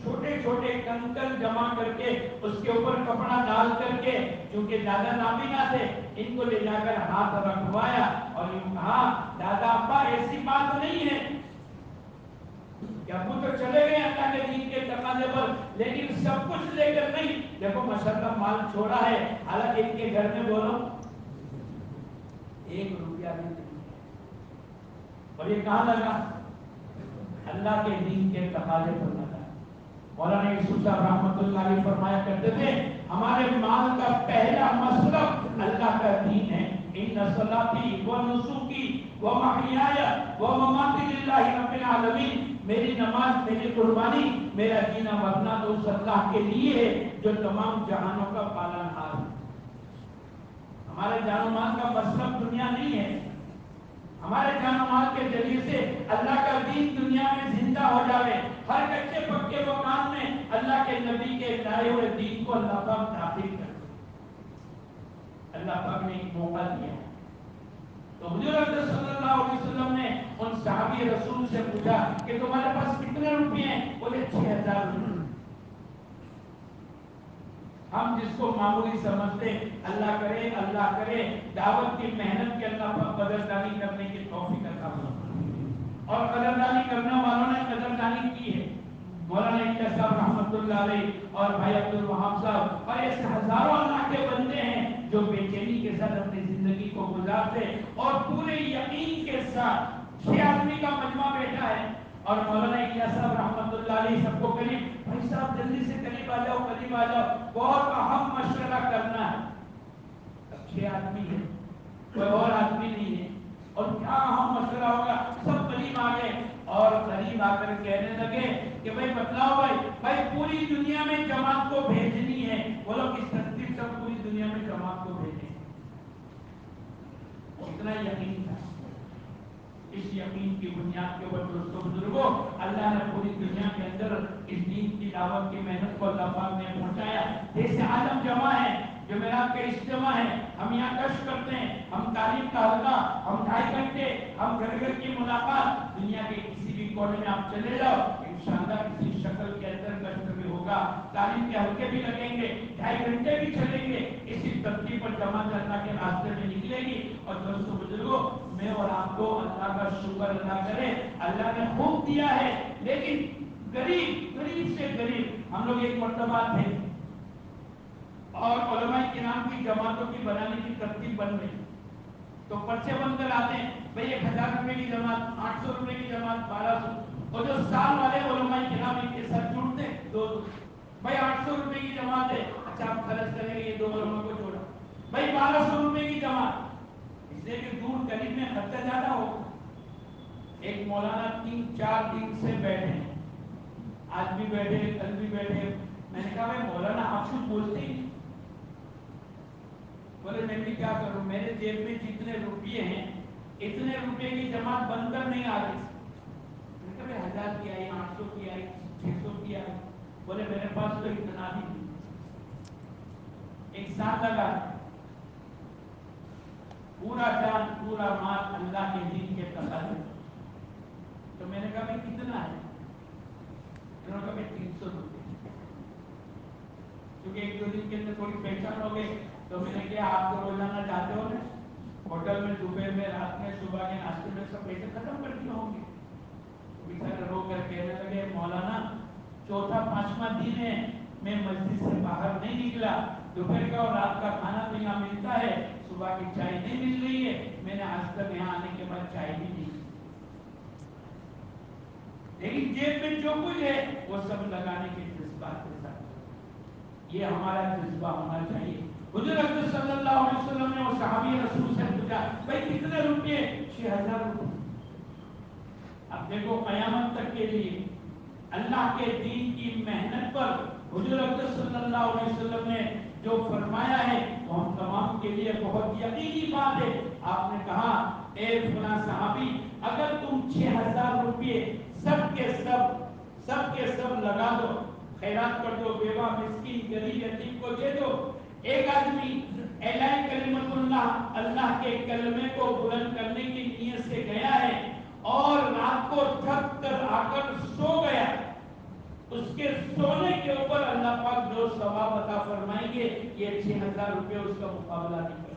چھوٹے چھوٹے کنکر جمع کر کے اس کے اوپر کپڑا ڈال کر کے کیونکہ دادا نابینا تھے ان کو لے جا کر ہاتھ رکھوایا اور یوں کہا دادا ابا ایسی بات نہیں ہے کہ ابو تو چلے گئے اللہ کے دین کے تقاضے پر لیکن سب کچھ لے کر نہیں. دیکھو ماشاءاللہ مال چھوڑا ہے حالانکہ ان کے گھر میں بولو 1 روپیہ بھی نہیں اور یہ کہاں لگا اللہ کے دین کے تقاضے پر لگا. مولانا یوسف صاحب رحمۃ اللہ علیہ فرمایا کرتے تھے ہمارے مال کا پہلا مصرف اللہ کا دین ہے. ان صلاتی و نسکی و محیای و مماتی للہ رب العالمین. میری نماز میری قربانی میرا جینا مرنا تو اس اللہ کے لیے ہے جو تمام جہانوں کا پالنہار ہے. ہمارے جان و مال کا مصرف دنیا نہیں ہے. ہمارے جان و مال کے ذریعے سے اللہ کا دین دنیا میں زندہ ہو جائے. ہر کچے پکے مکان میں اللہ کے نبی کے لائے ہوئے دین کو اللہ پاک داخل کر دے. اللہ پاک نے ایک موقع دیا. تو حضور اکرم صلی اللہ علیہ وسلم نے ان صحابی رسول سے پوچھا کہ تمہارے پاس کتنے روپے ہیں؟ بولے 6000 روپے. ہم جس کو معمولی سمجھتے اللہ کرے دعوت کی محنت کے اللہ پر قدردانی کرنے کی توفیق عطا فرمائے. اور قدردانی کرنے والوں نے قدردانی کی ہے. مولانا الیاس صاحب رحمۃ اللہ علیہ اور بھائی عبد الوہاب صاحب اور ایسے ہزاروں اللہ کے بندے ہیں جو بے چینی کے ساتھ اپنی زندگی کو گزارتے اور پورے یقین کے ساتھ 6 آدمی کا مجمع بیٹھا ہے. اور مولانا الیاس صاحب رحمۃ اللہ علیہ سب کو قریب بھائی صاحب جلدی سے قریب آ جاؤ بہت اہم مشورہ کرنا ہے. 6 آدمی ہے کوئی اور آدمی نہیں ہے اور کیا اہم مشورہ ہوگا. سب قریب آ گئے اور قریب آ کر کہنے لگے کہ بھائی بتلاؤ بھائی پوری دنیا میں جماعت کو بھیجنی ہے. بولو کس ترتیب سے پوری دنیا میں جماعت کو بھیجیں. اتنا یقین تھا. اس یقین کی بنیاد کے اوپر دوستوں بزرگوں اللہ نے پوری دنیا کے اندر اس دین کی دعوت کی محنت کو اللہ پاک نے پہنچایا. جیسے عالم جمع ہے جمعرات کا اجتماع ہے ہم یہاں کشف کرتے ہیں ہم تعلیم کا حلقہ ہم 2.5 گھنٹے ہم گھر گھر کی ملاقات. دنیا کے کسی بھی کونے میں آپ چلے جاؤ انشاءاللہ کسی شکل کے اندر کشف بھی ہوگا. تعلیم کے حلقے بھی لگیں گے 2.5 گھنٹے بھی چلیں گے. اسی ترتیب پر جماعت اللہ کے راستے میں نکلے گی. اور دوستوں بزرگوں میں اور آپ کو اللہ کا شکر ادا کرے اللہ نے خوب دیا ہے لیکن غریب سے غریب ہم لوگ ایک مرتبہ تھے اور علماء کرام کی جماعتوں کی بنانے کی ترتیب بن گئی. تو پرچے بن کر آتے ہیں بھائی 1000 روپے کی جماعت 800 روپے کی جماعت 1200 اور جو سال والے علماء کرام ان کے ساتھ جڑتے دو بھائی 800 روپے کی جماعت ہے اچھا آپ خرچ کریں گے یہ 2 علماء کو جوڑا بھائی 1200 روپے کی جماعت اس لیے کہ دور قریب میں خرچہ زیادہ ہو. ایک مولانا 3-4 دن سے بیٹھے آج بھی بیٹھے کل بھی بیٹھے. میں نے کہا بھائی مولانا آپ کچھ بولتے ہی نہیں. بولے میں بھی کیا کروں میرے جیب میں جتنے روپیے ہیں اتنے روپے کی جماعت بن کر نہیں آ رہی. میں نے کہا 1000 کی آئی 800 کی آئی 600 کی آئی. بولے میرے پاس تو اتنا بھی نہیں. ایک سال لگا پورا جان پورا مال اللہ کے دین کے تقاضے. تو میں نے کہا بھائی کتنا ہے؟ انہوں نے کہا بھائی 300 روپے. کیونکہ 1-2 دن کے اندر تھوڑی پہچان ہو گئی تو میں نے کہا آپ تو روزانہ جاتے ہو نا ہوٹل میں دوپہر میں رات میں صبح کے ناشتے میں سب پیسے ختم کر دیے ہوں گے. بیچارے رو کر کہنے لگے مولانا 4تھا-5واں دن ہے میں مسجد سے باہر نہیں نکلا. دوپہر کا اور رات کا کھانا تو یہاں ملتا ہے صبح کی چائے نہیں مل رہی ہے. میں نے آج تک یہاں آنے کے بعد چائے بھی نہیں لیکن جیب میں جو کچھ ہے وہ سب لگانے کے جذبات کے ساتھ. یہ ہمارا جذبہ ہونا چاہیے. حضور اکرم صلی اللہ علیہ وسلم نے وہ صحابی رسول سے پوچھا بھائی کتنے روپے؟ 6000 روپے. اب دیکھو قیامت تک کے لیے اللہ کے دین کی محنت پر حضور اکرم صلی اللہ علیہ وسلم نے جو فرمایا ہے وہ ہم تمام کے لیے بہت یقینی بات ہے. آپ نے کہا اے فلاں صحابی اگر تم 6000 روپے سب کے سب لگا دو، خیرات کر دو، بیوہ مسکین غریب یتیم کو دے دو. ایک آدمی اعلان کلمت اللہ، اللہ کے کلمے کو بلند کرنے کی نیت سے گیا ہے اور رات کو تھک کر آ کر سو گیا، اس کے سونے کے اوپر اللہ پاک جو ثواب عطا فرمائیں گے یہ 6000 روپے اس کا مقابلہ نہیں کر.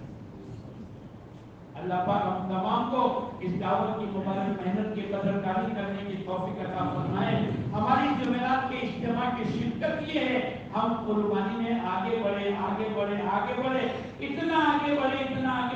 اللہ پاک ہم تمام کو اس دعوت کی مبارک محنت کی قدردانی کرنے کی توفیق عطا فرمائے. ہماری جمعرات کے اجتماع کی شرکت یہ ہے ہم قربانی میں آگے بڑھے، اتنا آگے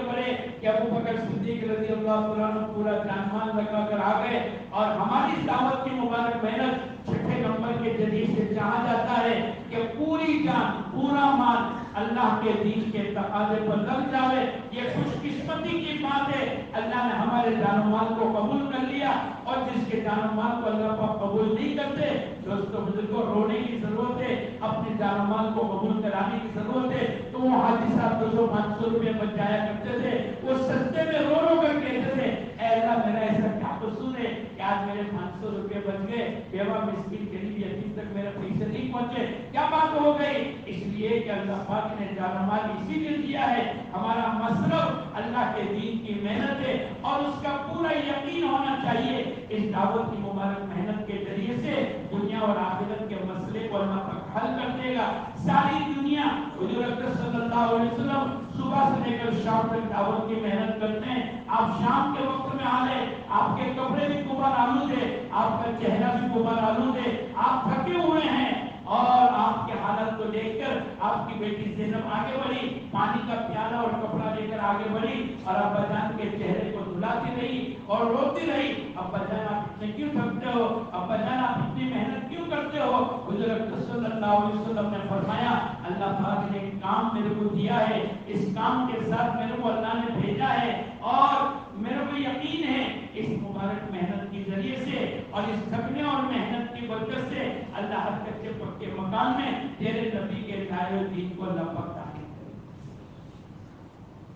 بڑھے کہ ابو بکر صدیق رضی اللہ عنہ پورا جان مال لگا کر آ گئے. اور ہماری دعوت کی مبارک محنت چھٹے نمبر کے ذریعے سے چاہا جاتا ہے کہ پوری جان پورا مال اللہ کے دین کے تقاضے پر لگ جائے. یہ خوش قسمتی کی بات ہے، اللہ نے ہمارے جان و مال کو قبول کر لیا. اور جس کے جان و مال کو اللہ پاک قبول نہیں کرتے، دوستو بزرگوں رونے کی ضرورت ہے، اپنے جان و مال کو قبول کرانے کی ضرورت ہے. تو وہ حاجی صاحب 200-500 روپے بچ جایا کرتے تھے، وہ سستے میں رو کر کہتے تھے اے اللہ میرا ایسا کیا قصور ہے کہ آج میرے 500 روپے بچ گئے، بیوہ مسکین غریب یتیم تک میرے پیسے نہیں پہنچے، کیا بات ہو گئی؟ اس لیے کہ اللہ پاک نے جان و مال اسی لیے دیا ہے. ہمارا مصرف اللہ کے دین کی محنت ہے اور اس کا پورا یقین ہونا چاہیے اس دعوت کی مبارک محنت کے ذریعے سے دنیا اور آخرت کے مسئلے کو اللہ پاک حل کر دے گا. ساری دنیا حضور اکرم صلی اللہ علیہ وسلم صبح سے لے کر شام تک دعوت کی محنت کرتے ہیں. آپ شام کے وقت میں آ گئے، آپ کے کپڑے بھی غبار آلود ہے، آپ کا چہرہ بھی غبار آلود ہے، آپ تھکے ہوئے ہیں اور آپ کے حالت کو دیکھ کر آپ کی بیٹی زینب آگے بڑھی، پانی کا پیالہ اور کپڑا لے کر آگے بڑھی اور ابا جان کے چہرے کو دھلاتی رہی اور روتی رہی. ابا جان آپ اتنے کیوں تھکتے ہو؟ ابا جان آپ اتنی محنت کیوں کرتے ہو؟ حضور اکرم صلی اللہ علیہ وسلم نے فرمایا اللہ پاک نے ایک کام میرے کو دیا ہے، اس کام کے ساتھ میرے کو اللہ نے بھیجا ہے اور میرے کو یقین ہے اس مبارک محنت کے ذریعے سے اور اس تھکنے اور محنت کی برکت سے اللہ ہر کچے پکے مکان میں تیرے نبی کے لائے ہوئے دین کو اللہ پاک داخل کرے.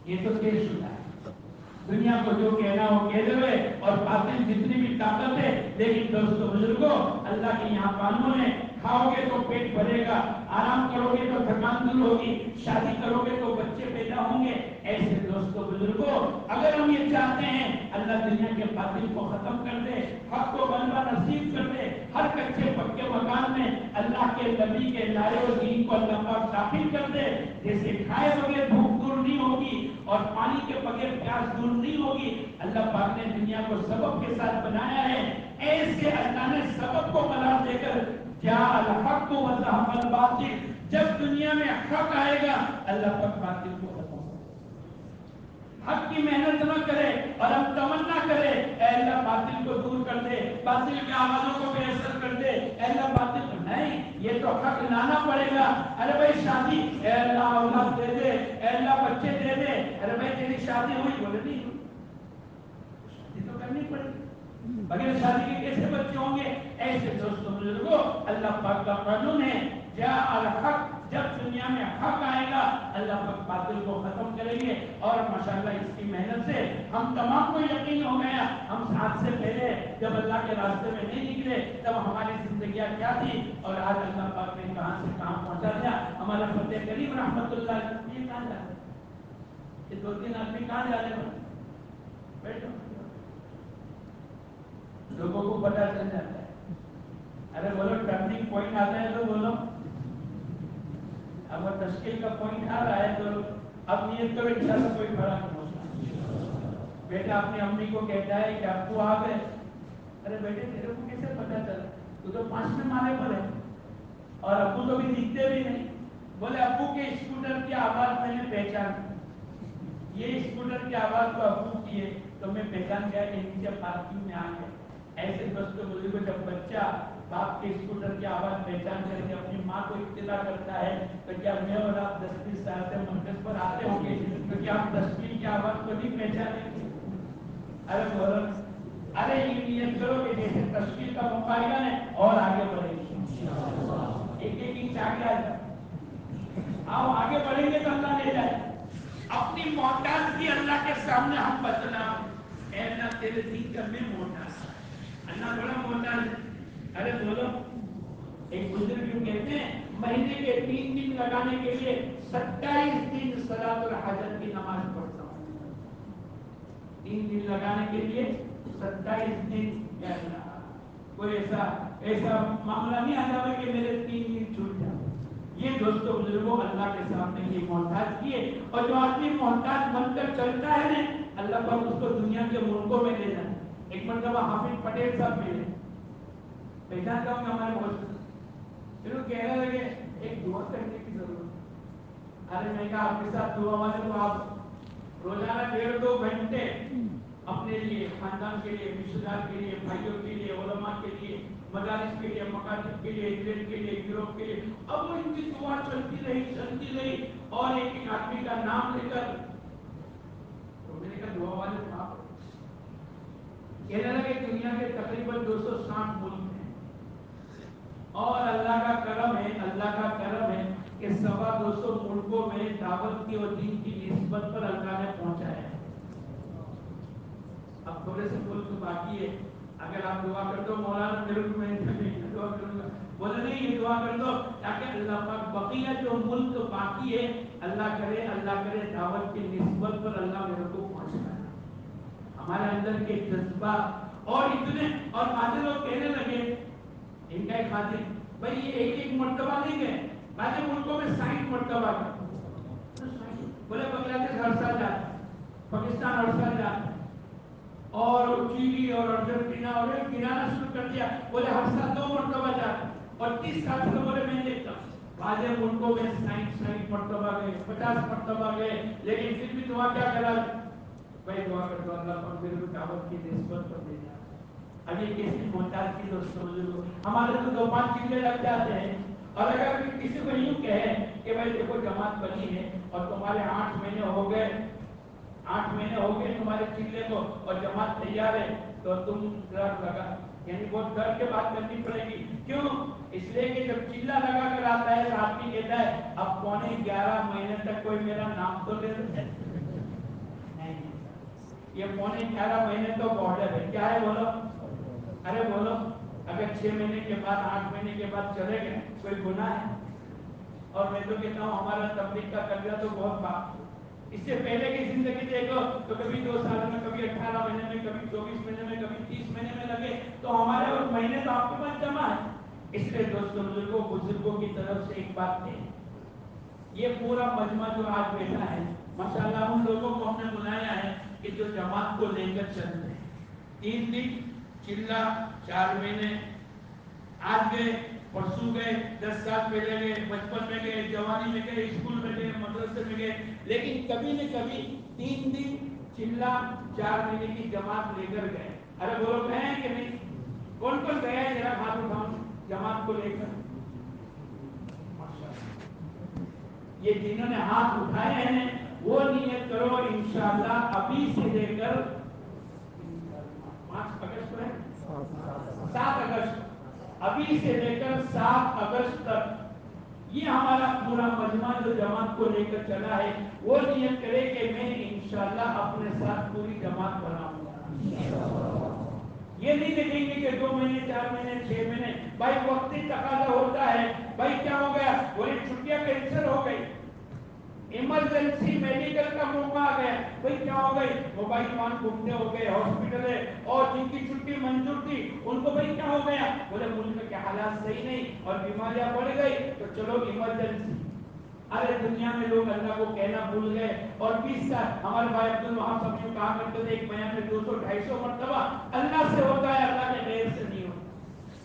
یہ تو طے شدہ ہے. دنیا کو جو کہنا ہو کہہ دے اور باطل جتنی بھی طاقت ہے، لیکن دوستو بزرگوں اللہ کے یہاں قانون ہے کھاؤ گے تو پیٹ بھرے گا، آرام کرو گے تو تھکان دور ہوگی، شادی کرو گے تو بچے پیدا ہوں گے. ایسے دوستو بزرگوں اگر ہم یہ چاہتے ہیں اللہ دنیا کے باطل کو ختم کر دے، حق کو غلبہ نصیب کر دے، ہر کچے پکے مکان میں اللہ کے نبی کے لائے ہوئے دین کو اللہ پاک داخل کر دے. جیسے کھائے بغیر بھوک دور نہیں ہوگی اور پانی کے بغیر پیاس دور نہیں ہوگی. اللہ پاک نے دنیا کو سبب کے ساتھ بنایا ہے، ایسے اللہ نے سبب کو قرار دے کر جاء الحق وزهق الباطل، جب دنیا میں حق آئے گا اللہ پاک باطل کو ختم کرے. حق کی محنت نہ کرے اور ہم تمنا کرے اے اللہ باطل کو دور کر دے، باطل کے آوازوں کو بے اثر کر دے، اے اللہ باطل کو نہیں، یہ تو حق لانا پڑے گا. ارے بھائی شادی، اے اللہ اولاد دے دے، اے اللہ بچے دے دے. ارے بھائی تیری شادی ہوئی؟ بولے نہیں ہوئی. شادی تو کرنی پڑے گی، بغیر شادی کے کیسے بچے ہوں گے؟ ایسے دوستوں بزرگوں اللہ پاک کا قانون ہے جاء الحق، جب دنیا میں حق آئے گا اللہ پاک باطل کو ختم کریں گے. اور ماشاءاللہ اس کی محنت سے ہم تمام کو یقین ہو گیا. ہم ساتھ سے پہلے جب اللہ کے راستے میں نہیں نکلے تب ہماری زندگیاں کیا تھی اور آج اللہ پاک نے کہاں سے کہاں پہنچا دیا. ہمارا فتح کریم رحمت اللہ علیہ یہ کہاں جاتے ہیں؟ یہ 2-3 آدمی کہاں جا رہے ہیں؟ بیٹھو، لوگوں کو پتہ چل جاتا ہے. ارے بولو ٹرننگ پوائنٹ آتا ہے تو بولو. اب وہ تشکیل کا پوائنٹ آ رہا ہے تو اب نیت کرو انشاءاللہ کوئی فرق نہیں ہوگا. بیٹا اپنی امی کو کہتا ہے کہ ابو آ گئے. ارے بیٹے تیرے کو کیسے پتا چلا؟ تو 5ویں مالے پر ہے اور ابو تو بھی دکھتے بھی نہیں. بولے ابو کے اسکوٹر کی آواز میں نے پہچان، یہ اسکوٹر کی آواز تو ابو کی ہے تو میں پہچان گیا کہ نیچے پارکنگ میں آ گئے. ایسے دوستوں بزرگوں جب بچہ باپ کے اسکوٹر کی آواز پہچان کر کے اپنی ماں کو اطلاع کرتا ہے تو کیا میں اور آپ 10-20 سال سے مرکز پر آتے ہوں گے تو کیا آپ تشکیل کی آواز کو نہیں پہچانیں گے؟ ارے بولو، ارے یہ نیت کرو کہ جیسے تشکیل کا مقابلہ ہے اور آگے بڑھیں گے، ایک انچ آگے آ جائے. آپ آگے بڑھیں گے تو اللہ لے جائے. اپنی محتاجگی اللہ کے سامنے ہم بتلا اے اللہ تیرے دین کا میں محتاج، اللہ بڑا محتاج ہے. ارے بولو، ایک بزرگ کیوں کہتے ہیں مہینے کے 3 دن لگانے کے لیے 27 دن صلاۃ الحاجت کی نماز پڑھتا ہوں. 3 دن لگانے کے لیے 27 دن. کوئی ایسا معاملہ نہیں آ جائے کہ میرے 3 دن چھوٹ جائے. یہ دوستوں بزرگوں اللہ کے سامنے یہ محتاج کیے. اور جو آدمی محتاج بن کر چلتا ہے نا، اللہ پاک اس کو دنیا کے ملکوں میں لے جاتا ہے. ایک مرتبہ حافظ پٹیل صاحب ملے، پہچان جاؤں گا ہمارے بہت، پھر وہ کہنے لگے ایک دعا کرنے کی ضرورت ہے. ارے میں کہا آپ کے ساتھ دعا والے تو آپ روزانہ 1.5-2 گھنٹے اپنے لیے، خاندان کے لیے، رشتے دار کے لیے، بھائیوں کے لیے، علماء کے لیے، مدارس کے لیے، مکاتب کے لیے، انجینئر کے لیے، گروہ کے لیے. اب وہ ان کی دعا چلتی رہی اور ایک آدمی کا نام لے کر تو میں نے کہا دعا والے صاحب کہنے لگے دنیا کے تقریباً 260 ملک ہیں اور اللہ کا کرم ہے کہ 250 ملکوں میں دعوت کی اور دین کی نسبت پر اللہ نے پہنچایا ہے. اب تھوڑے سے ملک باقی ہے. اگر آپ دعا کر دو مولانا میرے کو میں دعا کروں گا، بولے نہیں یہ دعا کر دو تاکہ اللہ پاک بقیہ جو ملک باقی ہے اللہ کرے دعوت کی نسبت پر اللہ میرے کو پہنچائے. ہمارے اندر کے جذبہ اور اتنے اور بعض لوگ کہنے لگے ان کا ایک خاطر بھائی یہ ایک مرتبہ نہیں گئے، بعض ملکوں میں 60 مرتبہ گئے. بولے بنگلہ دیش ہر سال جاتا ہے، پاکستان ہر سال جاتا ہے اور چیلی اور ارجنٹینا اور گرانا شروع کر دیا. بولے ہر سال 2 مرتبہ جاتے اور 30 سال سے بولے میں دیکھتا ہوں بعض ملکوں میں 60 مرتبہ گئے، 50 مرتبہ گئے، لیکن پھر بھی دعا کیا کرا بھائی دعا کر دو اللہ پر میرے کو دعوت کی نسبت پر دے جائے. اب یہ کیسی محتاج کی دوستوں ہمارے تو 2-5 چیزیں لگ جاتے ہیں. اور اگر کسی کو یوں کہے کہ بھائی دیکھو جماعت بنی ہے اور تمہارے 8 مہینے ہو گئے تمہارے چلے کو اور جماعت تیار ہے تو تم ڈر لگا، یعنی بہت ڈر کے بات کرنی پڑے گی. کیوں؟ اس لیے کہ جب چلا لگا کر آتا ہے تو آدمی کہتا ہے اب 11 مہینے تک کوئی میرا نام تو لے نہیں. یہ 11 مہینے تو بارڈر ہے. کیا ہے بولو؟ ارے بولو، اگر 6 مہینے کے بعد 8 مہینے کے بعد چلے گئے کوئی گناہ ہے؟ اور میں تو کہتا ہوں ہمارا تبلیغ کا قرضہ تو بہت بات. اس سے پہلے کی زندگی دیکھو تو کبھی 2 سال میں، کبھی 18 مہینے میں، کبھی 24 مہینے میں، کبھی 30 مہینے میں لگے تو ہمارے اور مہینے تو آپ کے پاس جمع ہے. اس لیے دوستوں بزرگوں کی طرف سے ایک بات ہے، یہ پورا مجمع جو آج بیٹھا ہے ماشاءاللہ ان لوگوں کو ہم نے بلایا ہے کہ جو جماعت کو لے کر چلتے ہیں. 3 دن چلا، 4 مہینے، آج گئے، پرسوں گئے، 10 سال پہلے گئے، بچپن میں گئے، جوانی میں گئے، اسکول میں گئے، مدرسے میں گئے، لیکن کبھی نہ کبھی 3 دن چلا 4 مہینے کی جماعت لے کر گئے. ارے بولو گئے ہیں کہ نہیں؟ کون کون گیا ہے ذرا ہاتھ اٹھاؤ جماعت کو لے کر. یہ جنہوں نے ہاتھ اٹھائے ہیں وہ نیت کرو انشاءاللہ ابھی سے لے کر 5 اگست ہے 7 اگست، ابھی سے لے کر 7 اگست تک یہ ہمارا پورا مجمع جو جماعت کو لے کر چلا ہے وہ نیت کرے کہ میں انشاءاللہ اپنے ساتھ پوری جماعت بناؤں گا. یہ نہیں دیکھیں گے کہ 2 مہینے 4 مہینے 6 مہینے. بھائی وقتی تقاضا ہوتا ہے. بھائی کیا ہو گیا؟ بولے چھٹیاں کینسل ہو گئی، ایمرجنسی میڈیکل کا موقع آ گیا. بھئی کیا ہو گئی؟ موبائل فون گھومنے ہو گئے، ہاسپٹل ہے اور جن کی چھٹی منظور تھی ان کو بھئی کیا ہو گیا؟ بولے ملک کے حالات صحیح نہیں اور بیماریاں بڑھ گئی تو چلو ایمرجنسی. ارے دنیا میں لوگ اللہ کو کہنا بھول گئے. اور 20 سال ہمارے بھائی عبدالوہاب صاحب یوں کہا کرتے تھے ایک بیان میں 200-250 مرتبہ اللہ سے ہوتا ہے، اللہ کے غیر سے نہیں ہوتا.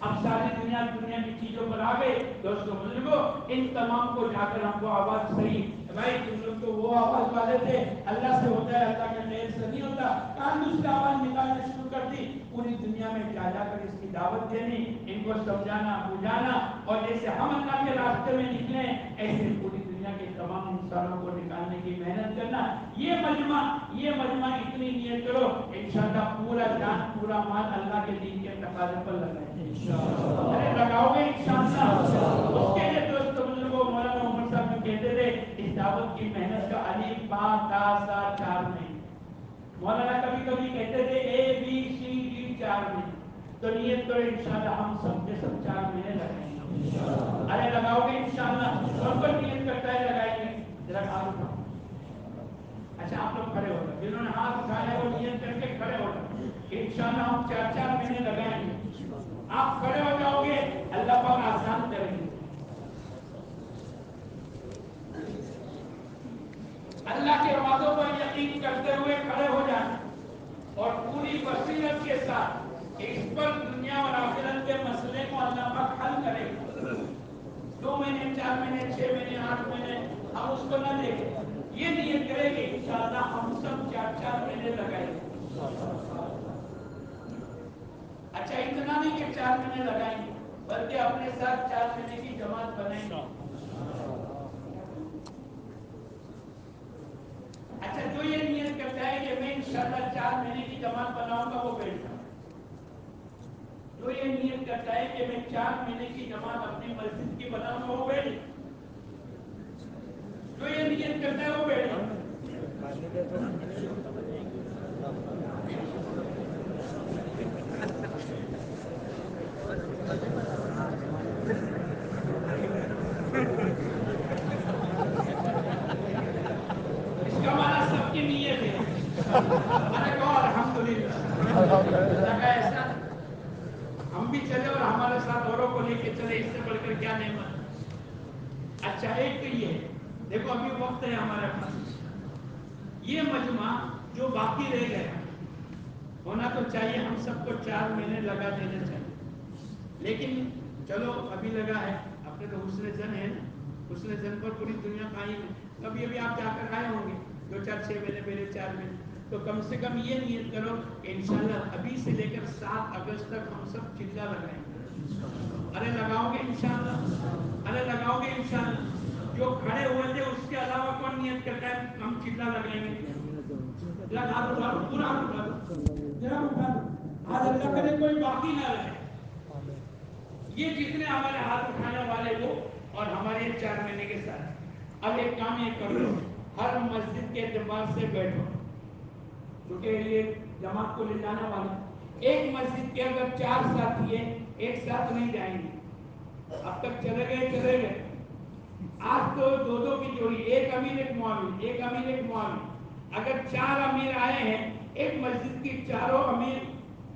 اب ساری دنیا کی چیزوں پر آ گئی. دوستوں بزرگوں ان تمام کو جا کر ہم کو آواز صحیح بھائی تم لوگ تو وہ آواز والے تھے اللہ سے ہوتا ہے اللہ کے غیر سے نہیں ہوتا، کہاں دوسری آواز نکالنا شروع کر دی. پوری دنیا میں جا کر اس کی دعوت دینی، ان کو سمجھانا بجھانا اور جیسے ہم اللہ کے راستے میں نکلے ایسے پوری دنیا کے تمام انسانوں کو نکالنے کی محنت کرنا. یہ مجمع اتنی نیت کرو انشاءاللہ پورا جان پورا مال اللہ کے دین کے تقاضے پر لگائیں. ارے لگاؤ گے انشاءاللہ. اس کے لیے دوستوں بزرگوں مولانا عمر صاحب کہتے تھے اس دعوت کی محنت کا الف با تا سا 4 مہینے. مولانا کبھی کبھی کہتے تھے ABCD 4 مہینے، تو نیت کرو انشاءاللہ ہم سب کے سب 4 مہینے لگائیں گے۔ ارے لگاؤ گے انشاءاللہ؟ کون کون نیت کرتا ہے لگائیں گے؟ ذرا ہاتھ اٹھاؤ۔ اچھا آپ لوگ کھڑے ہو جاؤ، جنہوں نے ہاتھ اٹھایا وہ نیت کر کے کھڑے ہو جاؤ کہ انشاءاللہ ہم 4 مہینے لگائیں گے۔ آپ کھڑے ہو جاؤ گے، اللہ پاک آسان کریں گے۔ اللہ کے وعدوں پر یقین کرتے ہوئے کھڑے ہو جانا اور پوری بصیرت کے ساتھ اس پر دنیا اور آخرت کے مسئلے کو اللہ پاک حل کرے گا۔ 2 مہینے، 4 مہینے، 6 مہینے، 8 مہینے ہم اس کو نہ دیکھیں، یہ نیت کریں کہ انشاءاللہ ہم سب 4 مہینے لگائیں گے۔ اچھا اتنا نہیں کہ 4 مہینے لگائیں گے، بلکہ اپنے ساتھ 4 مہینے کی جماعت بنائیں گے۔ اچھا جو یہ نیت کرتا ہے کہ میں انشاءاللہ 4 مہینے کی جماعت بناؤں گا وہ بیٹھ جائے۔ جو یہ نیت کرتا ہے کہ میں 4 مہینے کی جماعت اپنی مسجد کی بناؤں گا وہ بیٹھ جائے۔ جو یہ نیت کرتا ہے وہ بیٹھ جائے۔ اس کا معنی سب کی نیت ہے۔ ارے کہو الحمدللہ۔ لگا ایسا ہم بھی چلے اور ہمارے ساتھ اوروں کو لے کے چلے، اس سے بڑھ کر کیا نعمت۔ اچھا ایک تو یہ ہے، دیکھو ابھی وقت ہے ہمارے پاس، یہ مجمع جو باقی رہ گیا ہونا تو چاہیے، ہم سب کو 4 مہینے لگا دینا چاہیے، لیکن چلو ابھی لگا ہے، اپنے تو حسن زن ہے نا، حسن زن پر پوری دنیا قائم ہے۔ ابھی آپ جا کر آئے ہوں گے 2-4-6 مہینے پہلے 4 مہینے، تو کم سے کم یہ نیت کرو کہ انشاءاللہ ابھی سے لے کر 7 اگست تک ہم سب چلہ لگائیں گے۔ ارے لگاؤ گے انشاءاللہ؟ ارے لگاؤ گے انشاءاللہ؟ جو کھڑے ہوئے تھے اس کے علاوہ کون نیت کرتا ہے ہم چلہ لگائیں گے؟ ہاتھ اٹھا لو، پورا ہاتھ اٹھا لو، ذرا اٹھا لو، آج اللہ کرے کوئی باقی نہ رہے۔ یہ جتنے ہمارے ہاتھ اٹھانے والے وہ اور ہمارے 4 مہینے کے ساتھ، اب ایک کام یہ کر لو، ہر مسجد کے اعتبار سے بیٹھو، کیونکہ یہ جماعت کو لے جانے والا، ایک مسجد کے اگر 4 ساتھی ہیں ایک ساتھ نہیں جائیں گے، اب تک چلے گئے، آج تو 2 کی جوڑی، ایک امیر ایک معاون، ایک امیر ایک معاون، اگر 4 امیر آئے ہیں، ایک مسجد کی 4 امیر،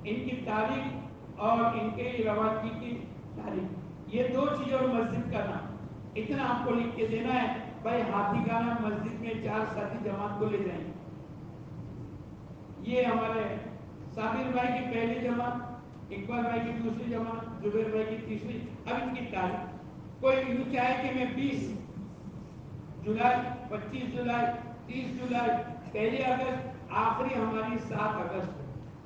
ان کی تاریخ اور ان کے روادگی کی تاریخ، یہ 2 چیزیں اور مسجد کا نام، اتنا آپ کو لکھ کے دینا ہے بھائی ہاتھی گانا مسجد میں 4 ساتھی جماعت کو لے جائیں گے۔ یہ ہمارے صابر بھائی کی پہلی جماعت، اقبال بھائی کی دوسری جماعت، زبیر بھائی کی تیسری، اب ان کی تاریخ کوئی یوں چاہے کہ میں 20 جولائی، 25 جولائی، 30 جولائی، 1 اگست، آخری ہماری 7 اگست۔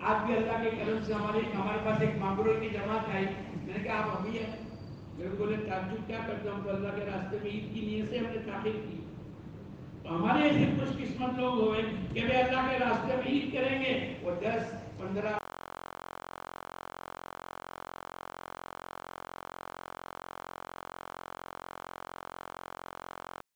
آج بھی اللہ کے کرم سے ہمارے پاس ایک مانگروئی کی جماعت آئی، میں نے کہا آپ ابھی ہیں؟ میرے بولے تعجب کیا کرتا ہوں، تو اللہ کے راستے میں عید کی نیت سے ہم نے تاخیر کی۔ تو ہمارے ایسے خوش قسمت لوگ ہوئے کہ اللہ کے راستے میں عید کریں گے، وہ 10-15